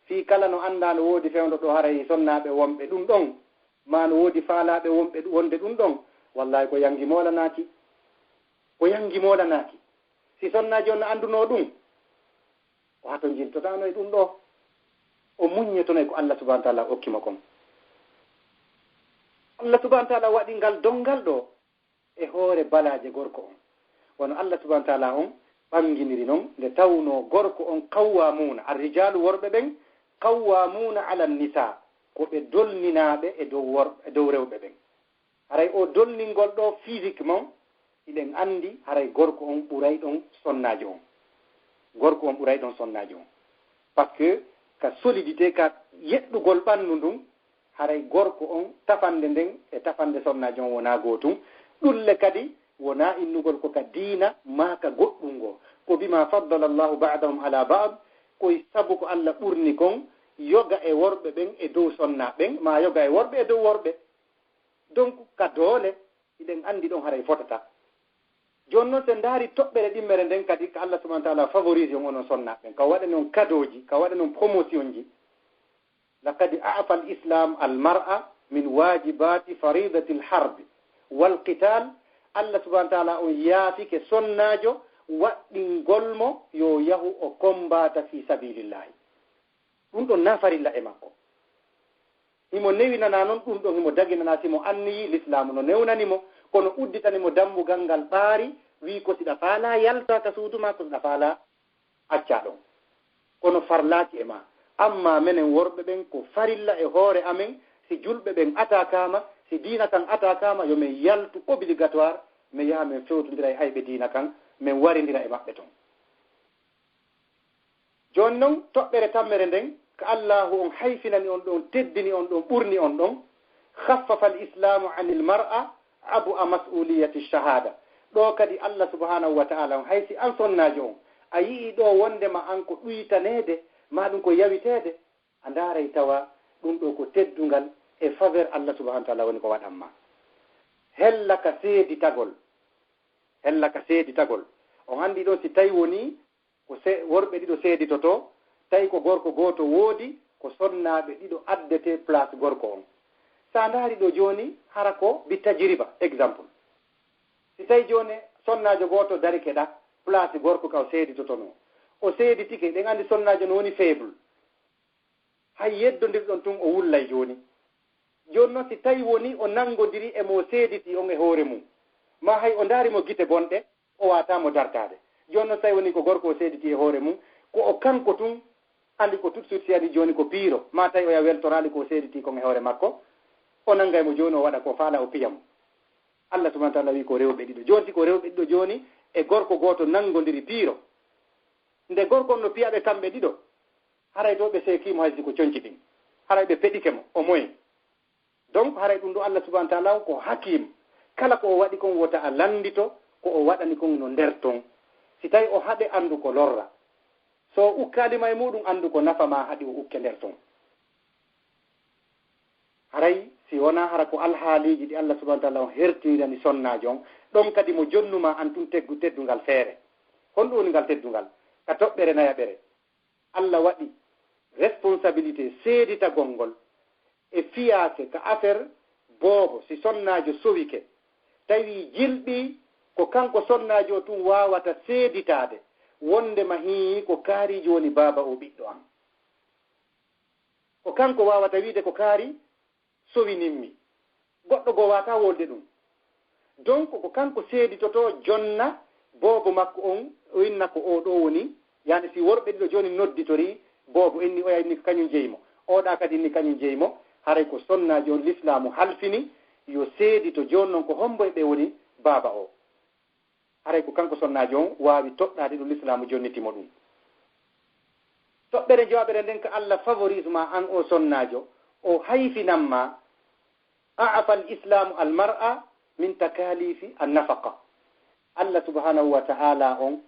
fi kala no anda no woodi fewndo ɗo haray sonnaɓe wonɓe ɗum ɗon ma no woodi faalaɓe wonde ɗum ɗon wallahi ko yangi molanaki si sonnaji on no anduno ɗum o hato jiltotano e ɗum ɗo o muññetonoy ko Allah subhanahu wa ta'ala hokkima kon. Allah subhanahu wa ta'ala waɗi ngal dongal ɗo e hoore balaje gorko on wono Allah subhanahu wa ta'ala on ɓanginiri noon nde tawno gorko on qawwamuna arrijalu worɓe ɓen qawwamuna ala nisa ko ɓe dolninaɓe e dow rewɓe ɓen. haray o dolningol ɗo physiquement iɗen andi haray gorko on ɓuray ɗon sonnaji on par ce que ka solidité ka yeɗɗugol ɓandu ndun haray gorko on tafande nden e tafande sonnaji on wona gootum ɗulle kadi wona innugol ko ka diina ma ka goɗɗum ngo ko bima faddala allahu ba'dahum ala ba'd koye sabu ko Allah ɓurni kon yoga e worɓe ɓen e dow sonna ɓen ma yoga e worɓe e dow worɓe. donc ka doole iɗen andi ɗon haray fotata. joni noon sen daari toɓɓere ɗimmere nden kadi ko Allah subhanahu wa ta'ala favorise on onon sonnaɓen ka waɗa noon cadeauji ka waɗa noon promotion ji. laqad a'fa al-islam al-mar'a min wajibati faridati al-harb wal-qital. Allah subhanahu wa ta'ala on yaafike sonnajo waɗɗingolmo yo yahu o kombata fi sabilillahi. ɗum ɗon nafarilla e makko himo newinana noon ɗum ɗon himo daginana simo anniyi l'islamu no newnanimo kono udditanimo dambugal ngal ɓaari wi ko siɗa faala yalta ka suuduma ko siɗa faala acca ɗon kono farlaki e ma. amma menen worɓe ɓen ko farilla e hoore amen si julɓe ɓen atakama si diina kan atakama yo min yaltu obligatoire min yaha min fewtodira e hayɓe diina kan min waridira e maɓɓe ton. joni noon toɓɓere tammere nden ko allahu on hayfinani on ɗon teddini on ɗon ɓurni on ɗon khaffafa al islamu anil mar'a abu a mas'uliyati shahada. ɗo kadi Allah subhanahu wa ta'ala on haysi an sonnaji on a yii ɗo wondema an ko ɗuytanede ma ɗum ko yawitede a ndaaray tawa ɗum ɗo ko teddungal e faveur Allah subhanahu wa ta'ala woni ko waɗanma. hella ka seeditagol on andi ɗo si tawi woni ko worɓe ɗiɗo seeditoto tawi ko gorko goto woodi ko sonnaɓe ɗiɗo addete place gorko on. sa ndaari ɗo joni hara ko bi tajriba exemple si tawi joni sonnajo goto dari keɗa place gorko ka o seeditotono o seeditike ɗen andi sonnajo no woni faible hay yeddodirɗon tun o wullay joni noon si tawi woni o nangodiri e mo seediti on e hoore mum ma hay o ndaarimo gite bonɗe o watamo dartade. joni noon tawi woni ko gorko o seediti e hoore mum ko o kanko tun andi ko tout suit si adi joni ko piiro ma tawi o ya weltorali ko seediti kon e hoore makko o nanngaymo joni o waɗa ko faala o piyamo. Allah subhanahu wa ta'ala wi ko rewɓe ɗiɗo joni si ko rewɓe ɗiɗo joni e gorko goto nangodiri piiro nde gorko on no piyaɓe kamɓe ɗiɗo haray to ɓe seekimo haysi ko coñci ɗin haray ɓe peɗikemo o moyen. donc haray ɗum ɗo Allah subhanahu wa ta'ala ko hakim kala ko o waɗi kon wota a landito ko o waɗani kon no nder ton si tawi o haɗe andu ko lorra so ukkalima e muɗum andu ko nafa ma haɗi o ukke nder ton. haray si wona hara ko alhaaliji ɗi Allah subhanahu wa ta'ala o hertirani sonnaji on ɗon kadi mo jonnuma an tun teddungal feere. honɗum woni ngal teddungal ka toɓɓere nayaɓere Allah waɗi responsabilité seeditagol ngol e fiyake ka affaire boobo si sonnajo sowike tawi jilɓi ko kanko sonnajo o tun wawata seeditade wondema hii ko kaari joni baba o ɓiɗɗo am ko kanko wawata wiide ko kaari sowinimmi goɗɗo goo wata wolde ɗum. donc ko kanko seeditoto jonna boobo makko on o inna ko o ɗo woni yani si worɓe ɗiɗo joni nodditori boobo inni oya inni ko kañum jeymo oɗa kadi inni kañum jeymo haray ko sonnaji on l'islamu halfini yo seedito joni noon ko hombo e ɓe woni baba o haray ko kanko sonnaji on wawi toɗɗade ɗum l'islamu jonnitimo ɗum. toɓɓere jowaɓere nden ko Allah favorise ma an o sonnajo o hayfinanma a'afa al islamu al mar'a min takalifi an nafaqa Allah subhanahu wa ta'ala on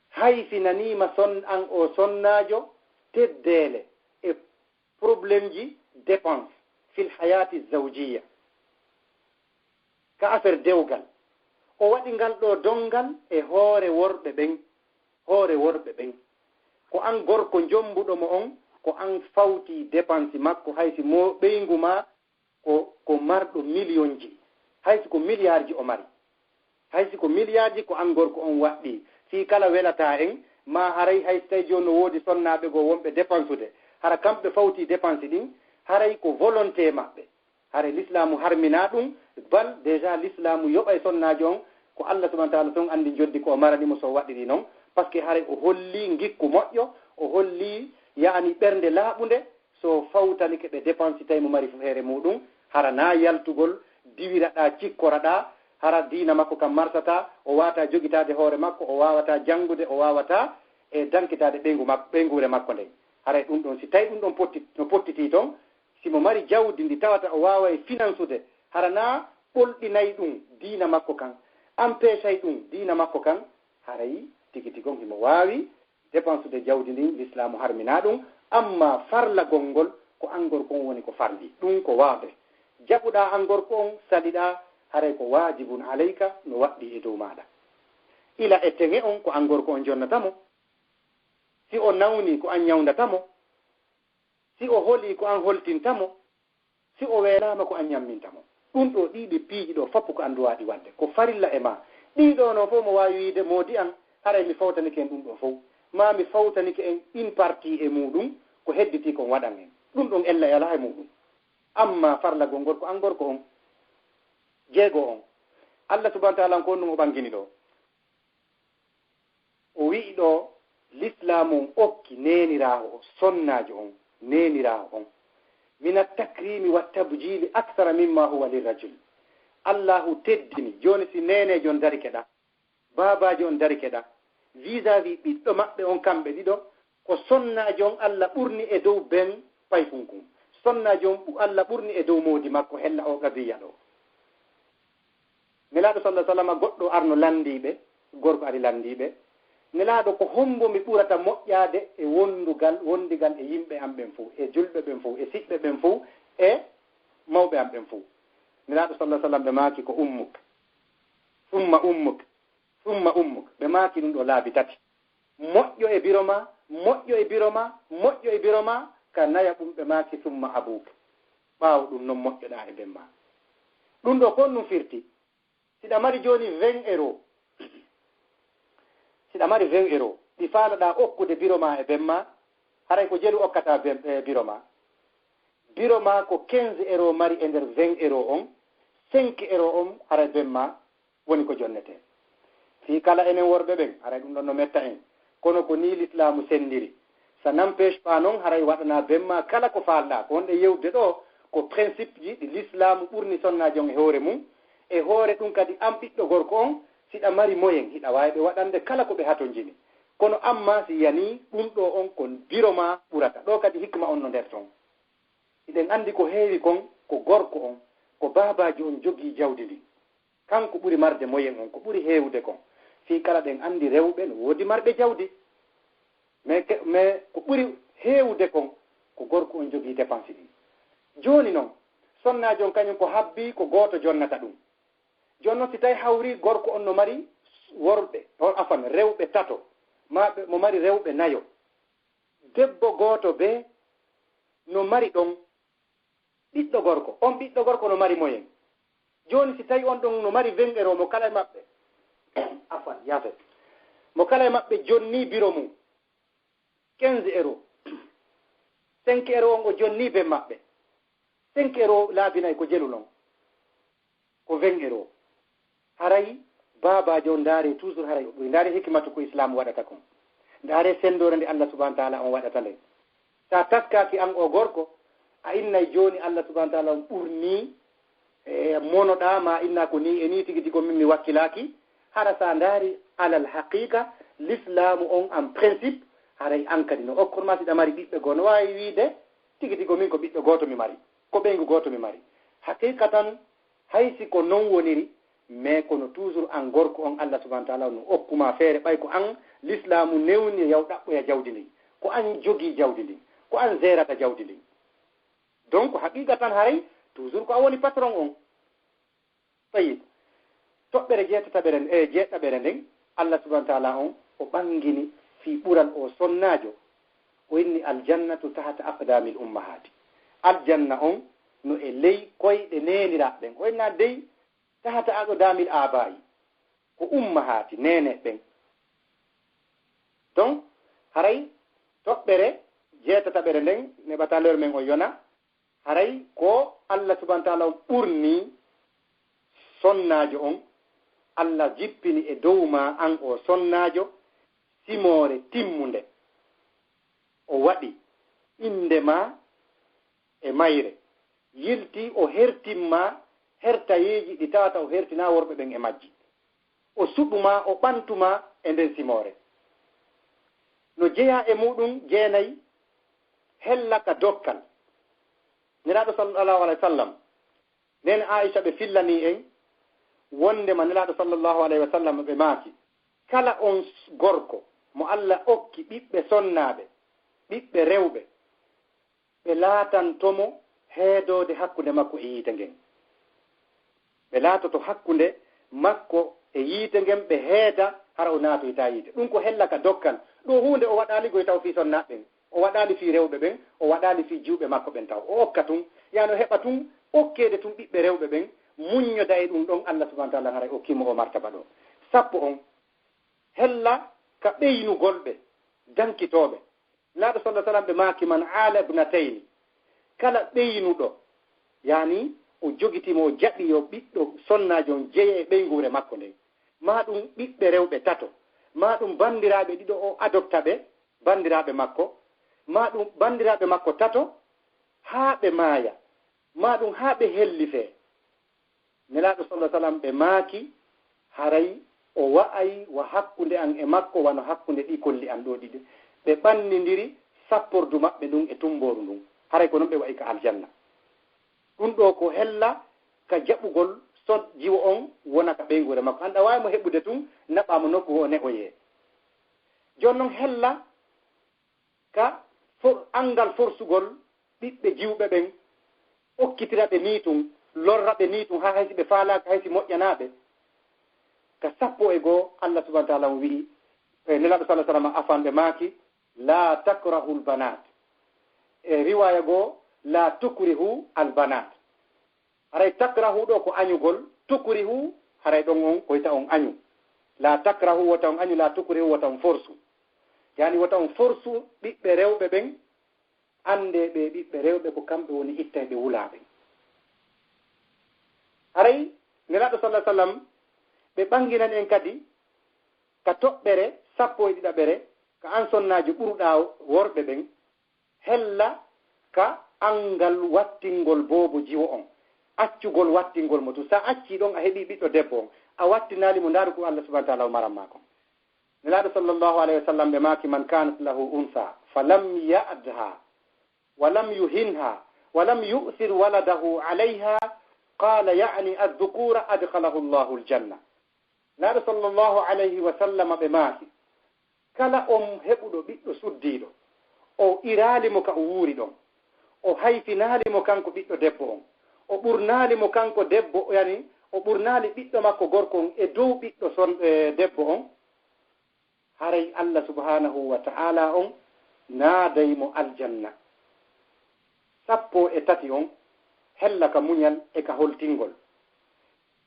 hayfinanima son an o sonnajo teddele e probléme ji dépense fil hayati zawjiya ka affaire dewgal o waɗi ngal ɗo dongal e hoore worɓe ɓen ko an gorko jombuɗomo on ko an fawti dépense makko haysi mo ɓeygu ma ko marɗo million ji haysi ko milliard ji o mari haysi ko milliard ji ko an gorko on waɗɗi si kala welata en ma haray hay tawi joni no woodi sonnaɓe goo wonɓe dépense ude hara kamɓe fawti dépense ɗin haray ko volonté maɓɓe haray l'islamu harmina ɗum bal déjà l'islamu yoɓa e sonnaji on ko Allah subhanahu wa ta'ala ton andi joddi ko o maranimo so waɗiri noon par ce que haray o holli gikku moƴƴo o holli yaani ɓernde laaɓunde so fawtanike ɓe dépense tawi mo mari fof heere muɗum hara na yaltugol diwiraɗa cikkoraɗa hara diina makko kam marsata o wawata jogitade hoore makko o wawata janngude o wawata e dankitade ɓeygure makko ndey haray ɗum ɗon si tawi ɗum ɗon no pottiti toon simo mari jawdi ndi tawata o wawa e finance ude hara na ɓolɗinayi ɗum diina makko kan empêchay ɗum diina makko kan haray tigi tigon himo wawi dépense ude jawdi ndin l'islamu harmina ɗum amma farlagol ngol ko an gorko on woni ko farli ɗum ko waade jaɓuɗa an gorko on saliɗa haray ko wajibun alayka no waɗɗi e dow maɗa ila e teŋe on ko an gorko on jonnatamo si o nawni ko an ñawdatamo si o holi ko an holtintamo si o weelama ko an ñammintamo ɗum ɗo ɗiɗi piiji ɗo foppu ko andu waɗi wadde ko farilla e ma ɗiɗo no fof mo wawi wiide modi an haray mi fawtanike en ɗum ɗo fof ma mi fawtanike en une partie e muɗum ko hedditi kon waɗan en ɗum ɗon ella e ala e muɗum amma farlagol ngol ko an gorko on jeego on Allah subhanahu wa ta'ala ko ɗum o ɓangini ɗo o wi'i ɗo l'islamu okki nenirawo o sonnajo on nenirawo on min at-takrimi wa tabjili akthara mimma huwa lirrajul Allahu teddini joni si nenejo on dari keɗa babaji on dari keɗa vis-à-vis ɓiɗɗo maɓɓe on kamɓe ɗiɗo ko sonnajo on Allah ɓurni e dow ben payfunkum sonnajo on Allah ɓurni e dow modi makko hella o gabiya ɗo nelaɗo sallah sallam goɗɗo arno landiɓe gorko ari landiɓe nelaɗo ko hombo mi ɓurata moƴƴade e wondigal e yimɓe am ɓen fof e julɓe ɓen fof e siɓɓe ɓen fof e mawɓe am ɓen fof nelaɗo sallah sallam ɓe maaki ko ummuk summa ummuk ɓe maaki ɗum ɗo laabi tati moƴƴo e biro ma ka naya ɗum ɓe maaki summa abuk ɓaawo ɗum noon moƴƴoɗa e ɓen ma ɗum ɗo kon ɗum firti siɗa mari joni 20 euros siɗa mari 20 euros ɗi faalaɗa okkude biro ma e ɓen ma haray ko jelu okkata biro ma ko 15 euros mari e nder 20 euros on 5 euros on haray ɓen ma woni ko jonnete fi kala enen worɓe ɓen haray ɗum ɗon no metta en kono ko ni l'islamu sendiri ça n'empêche pas noon haray waɗana ɓen ma kala ko falɗa ko wonɗe yewde ɗo ko principe ji ɗi l'islamu ɓurni sonnaji on e hoore mum e hoore ɗum kadi an ɓiɗɗo gorko on siɗa mari moyen hiɗa wawi ɓe waɗande kala ko ɓe hato jini kono amma si yani ɗum ɗo on kon biro ma ɓurata ɗo kadi hikma on no nder ton iɗen andi ko heewi kon ko gorko on ko babaji on jogii jawdi ndi kanko ɓuri marde moyen on ko ɓuri heewde kon fi kala ɗen andi rewɓe no woodi marɓe jawdi mais ko ɓuri heewde kon ko gorko on jogii dépense ɗi joni noon sonnaji on kañum ko habbi ko gooto jonnata ɗum joni noon si tawi hawri gorko on no mari worɓe rewɓe tato mo mari rewɓe nayo debbo gooto be no mari ɗon ɓiɗɗo gorko on ɓiɗɗo gorko no mari moyen joni si tawi on ɗon no mari 20 euros mo kala e maɓɓe mo kala e maɓɓe jonni biro mum 15 euros 5 euros on o jonni be maɓɓe 5 euros laabinayi ko jelu noon ko 20 euros haray babajo on ndaari toujours haray o ɓuri ndaari hikmatu ko islam waɗata kon ndaare sendore nde Allah subahana taala on waɗata nden sa taskaki an o gorko a innay joni Allah subahana taala on ɓurni monoɗa ma inna ko ni e ni tigi tigi min mi wakkilaki hara sa ndaari alal haqiqa l'islamu on en principe haray an kadi no okkorma siɗa mari ɓiɓɓe goo no wawi wiide tigi tigi min ko ɓiɗɗo goto mi mari ko ɓeygu goto mi mari haqiqa tan haysi ko non woniri mais kono toujours an gorko on Allah subhanahu wa ta'ala no okkuma feere ɓay ko an l'islamu newni yaw ɗaɓɓoya jawdi ndin ko an jogii jawdi ndin ko an gérata jawdi ndin donc haqiqa tan haray toujours ko a woni patron on tayib toɓɓere jeeɗɗaɓere nden Allah subhanahu wa ta'ala on o ɓangini fi ɓural o sonnaajo o inni aljannatu tahata aqdamil ummahati aljanna on no e ley koyɗe neniraɓe ɓen o inna dey tahata aqdamil abayi ko ummahati nene ɓen donc haray toɓɓere jeetataɓere nden neɓata lewre men o yona haray ko Allah subhanahu wa ta'ala on ɓurni sonnaajo on Allah jippini e dow ma an o sonnaajo simore timmunde o waɗi inde ma e mayre yilti o hertimma hertayeji ɗi tawata o hertina worɓe ɓen e majji o suɓuma o ɓantuma e nden simore no jeeya e muɗum jeenayi hellaka dokkal nelaɗo sallallahu alayhi wa sallam nden Aisha ɓe fillani en wondema nelaɗo sallallahu alayhi wa sallam ɓe maaki kala on gorko mo Allah okki ɓiɓɓe sonnaɓe ɓiɓɓe rewɓe ɓe laatantomo heedode hakkunde makko e yiite ngen ɓe laatoto hakkunde makko e yiite ngen ɓe heeda hara o naatoyta yiite ɗum ko hellaka dokkal ɗo hunde o waɗali goye taw fi sonnaɓe ɓen o waɗali fi rewɓe ɓen o waɗali fi juuɓe makko ɓen taw o okka tun yano heɓa tun okkede tun ɓiɓɓe rewɓe ɓen muññoda e ɗum ɗon Allah subhanahu wa ta'ala haray okkimo o martaba ɗo sappo on hella ka ɓeynugolɓe dankitoɓe laaɗo sallah sallam ɓe maaki man aala ibnatayni kala ɓeynuɗo yani o jogitimo o jaɓi yo ɓiɗɗo sonnajo on jeeye e ɓeygure makko nden ma ɗum ɓiɓɓe rewɓe tato ma ɗum bandiraɓe ɗiɗo o adopta ɓe bandiraɓe makko ma ɗum bandiraɓe makko tato haa ɓe maaya ma ɗum haa ɓe helli fee nelaaɗo sallah sallam ɓe maaki haray o wa'ay wa hakkunde an e makko wano hakkunde ɗi kolli an ɗo ɗiɗi ɓe ɓannidiri sappordu maɓɓe ndun e tumboru ndun haray ko noon ɓe wayi ka aljanna ɗum ɗo ko hella ka jaɓugol sod jiwo on wona ka ɓeygure makko an ɗa wawi mo heɓude tun naɓamo nokku o ne'oyee joni noon hella ka angal forsugol ɓiɓɓe jiwɓe ɓen okkitiraɓe ni tun lorraɓe ni tun ha haysi ɓe faalaka haysi moƴƴanaɓe ka sappo e goo Allah subhanahu wa ta'ala o wi'i nelaɗo sallah sallam afanɓe maaki la takrahu lbanat e riwaya goo la tukrihu albanat haray takrahu ɗo ko añugol tukrihu haray ɗon on koyta on añu la takrahu wota on añu la tukrihu wota on forsu yani wota on forsu ɓiɓɓe rewɓe ɓen ande ɓe ɓiɓɓe rewɓe ko kamɓe woni ittayɓe wulaɓe haray nelaɗo sallah sallam ɓe ɓanginan en kadi ka toɓɓere sappo e ɗiɗaɓere ka an sonnaji ɓurɗa worɓe ɓen hella ka angal wattingol boobo jiwo on accugol wattingol mo to sa acci ɗon a heeɓi ɓiɗɗo debbo on a wattinali mo ndaru ko Allah subhanahu wa ta'ala o maran mako nelaɗo sallllahu alayhi wa sallam ɓe maki man kanat lahu unsa falam ya'dha walam yuhinha walam yu'thir waladahu alayha qala ya'ni adh-dhukura adkhalahu Allahu al-janna nelaɗo sallllahu alayhi wa sallam ɓe maki kala on heɓuɗo ɓiɗɗo suddiɗo o iraalimo ka o wuuri ɗon o hayfinaalimo kanko ɓiɗɗo debbo on o ɓurnaalimo kanko debbo yani o ɓurnaali ɓiɗɗo makko gorko on e dow ɓiɗɗo debbo on haray Allah subhanahu wa ta'ala on naadaymo aljanna sappo e tati on hella ka muñal e ka holtingol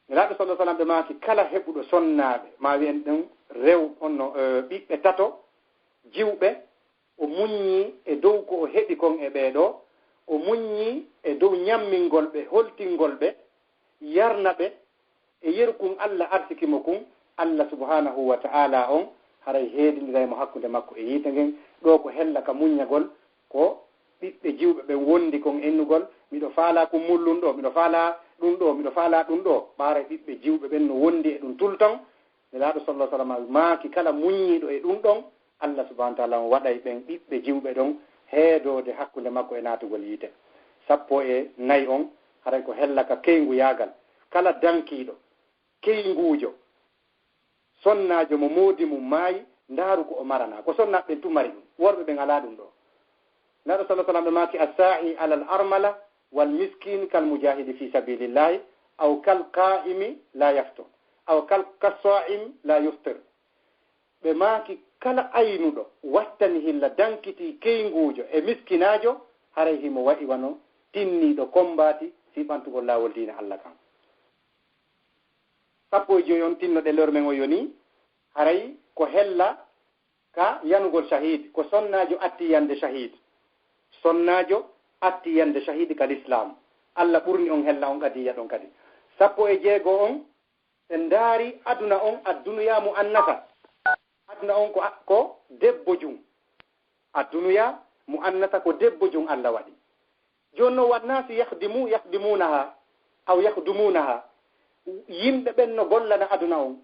nelaɗo sallah sallam ɓe maaki kala heɓuɗo sonnaaɓe ma wiyen ɗum rew onno ɓiɓɓe tato jiwɓe o muññi e dow ko o heɓi kon e ɓeeɗo o muññi e dow ñammingol ɓe holtingol ɓe yarna ɓe e yerkun Allah arsikimo kun Allah subhanahu wa ta'ala on haray heedindiraymo hakkunde makko e yiite ngen ɗo ko hella ka muññagol ko ɓiɓɓe jiwɓe ɓen wondi kon ennugol miɗo faala ko mullum ɗo miɗo faala ɗum ɗo miɗo faala ɗum ɗo ɓaara ɓiɓɓe jiwɓe ɓen no wondi e ɗum tulton nelaaɗo sallah sallam maaki kala muññiɗo e ɗum ɗon Allah subhanahu wa ta'ala on waɗay ɓen ɓiɓɓe jiwɓe ɗon heedode hakkunde makko e naatugol yiite sappo e nayi on haray ko hella ka keyngu yaagal kala dankiiɗo keyinguujo sonnaajo mo moodi mum maayi ndaaru ko o marana ko sonnaɓe ɓen tumari ɗum worɓe ɓen alaa ɗum ɗo naɗo sallah sallam ɓe maaki assai ala al armala wal miskin kal mujahidi fi sabilillahi aw kal qa'imi la yaftur aw kasa'im la yuftir ɓe maaki kala aynuɗo wattani hilla dankiti keyinguujo e miskinaajo haray himo waɗi wano tinniiɗo kombaati si ɓantugol laawol diina Allah kan 15 on tinnoɗe lor men o yoni haray ko hella ka yanugol shahid ko sonnaajo atti yande shahid sonnaajo atti yande shahid ka l'islam Allah ɓurni on hella on kadiya ɗon kadi 16 on se ndaari aduna on addunuya mu annata aduna on ko debbo jum addunuya mu annata ko debbo jum Allah waɗi joni no wannasi yakdimunaha aw yakdumunaha yimɓe ɓen no gollana aduna on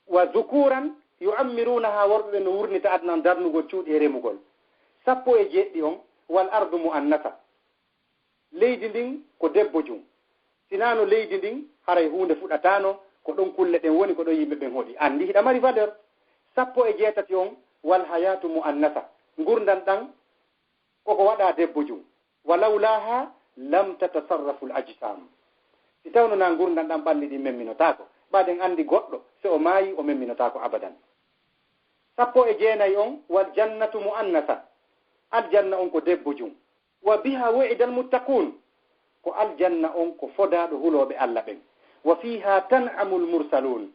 wa zukuran yuammirunaha worɓe ɓe no wurnita aduna on darnugol cuuɗi e remugol 17 on wal ardu mu annata leydi ndin ko debbo jum sinano leydi ndin haray hunde fuɗatano ko ɗon kulle ɗen woni ko ɗon yimɓe ɓen hoɗi andi hiɗa mari valeur 17 on wal hayatu mu annata gurdan ɗan koko waɗa debbo jum walawlaha lam tatasarrafu l ajsam si tawno na gurdan ɗan ɓalli ɗi memminotako ɓaɗen andi goɗɗo so o maayi o memminotako abadan 19 on wal jannatu mu annata aljanna on ko debbo jum wa biha wu'ida al muttaqun ko aljanna on ko fodaɗo huloɓe Allah ɓen wa fiha tan'amu l mursalun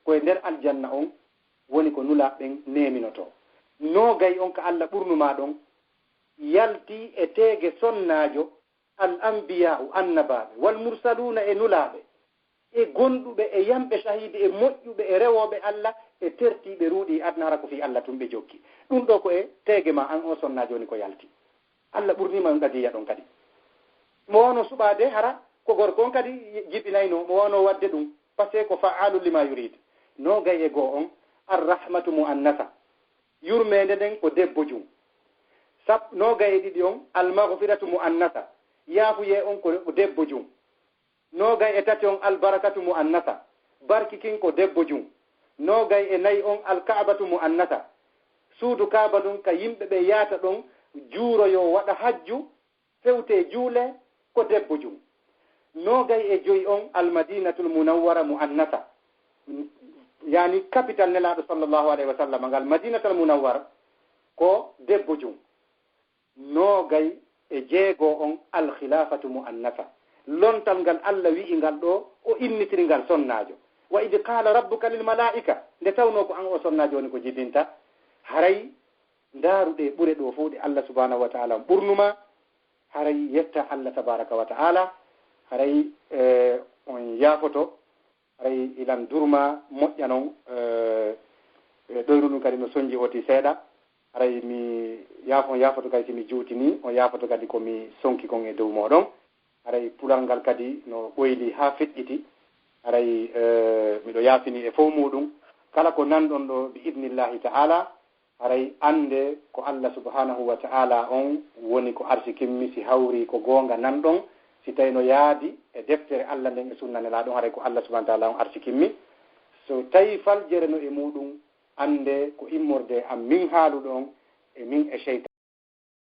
koye nder aljanna on woni ko nulaɓen neminoto nogay on ko Allah ɓurnuma ɗon yalti e teege sonnaajo al anbiya'u annabaɓe wal mursaluna e nulaɓe e gonduɓe e yamɓe shahidi e moƴƴuɓe e rewoɓe Allah e tertiɓe ruuɗi adna hara ko fi Allah tumɓe jokki ɗum ɗo ko e teege ma an o sonnaajo woni ko yalti Allah ɓurnima on kadiya ɗon kadi mo wono suɓade hara ko gorko on kadi jiɓinayno mo wono wadde ɗum par ce que ko fa'alu lima yurid nogay e goo on arrahmatu mu annasa yurmede nden ko debbo jum nogay e ɗiɗi on almaghfiratu mu annasa yaafuye on ko debbo jum nogay e tati on albarakatu mu annasa barkikin ko debbo jum nogay e nayi on alkaabatu mu annasa suudu kaaba ɗum ka yimɓe ɓe yaata ɗon juuroyo waɗa hajju fewte juule ko debbo jum nogay e joyi on almadinatul munawwara mu annasa yani capital nelaɗo sallllahu alayhi wa sallam ngal madinatul munawwara ko debbo jum nogay e jeego on alkhilafatu mu annasa lontal ngal Allah wi'i ngal ɗo o innitiri ngal sonnaajo wa id qala rabbuka lil malaika nde tawno ko an o sonnaajo woni ko jibinta haray ndaaruɗe ɓure ɗo fuu ɗe Allah subhanahu wa ta'ala ɓurnuma haray yetta Allah tabaraka wa ta'ala haray on yaafoto haray ilan durma moƴƴa noon ɗoyru ɗum kadi no soñji oti seeɗa haray mi yaafoto kadi somi juutini on yaafoto kadi komi sonki kon e dow moɗon haray pulal ngal kadi no ɓoyli ha feƴƴiti haray miɗo yaafini e fof muɗum kala ko nanɗon ɗo bi idnillahi ta'ala haray ande ko Allah subhanahu wa ta'ala on woni ko arsikimmi si hawri ko goonga nanɗon si tawi no yaadi e deftere Allah nden e sunna nelaɗon haray ko Allah subhanahu wa ta'ala on arsikimmi so tawi faljere no e muɗum ande ko immorde am min haaluɗo on e min e cheytan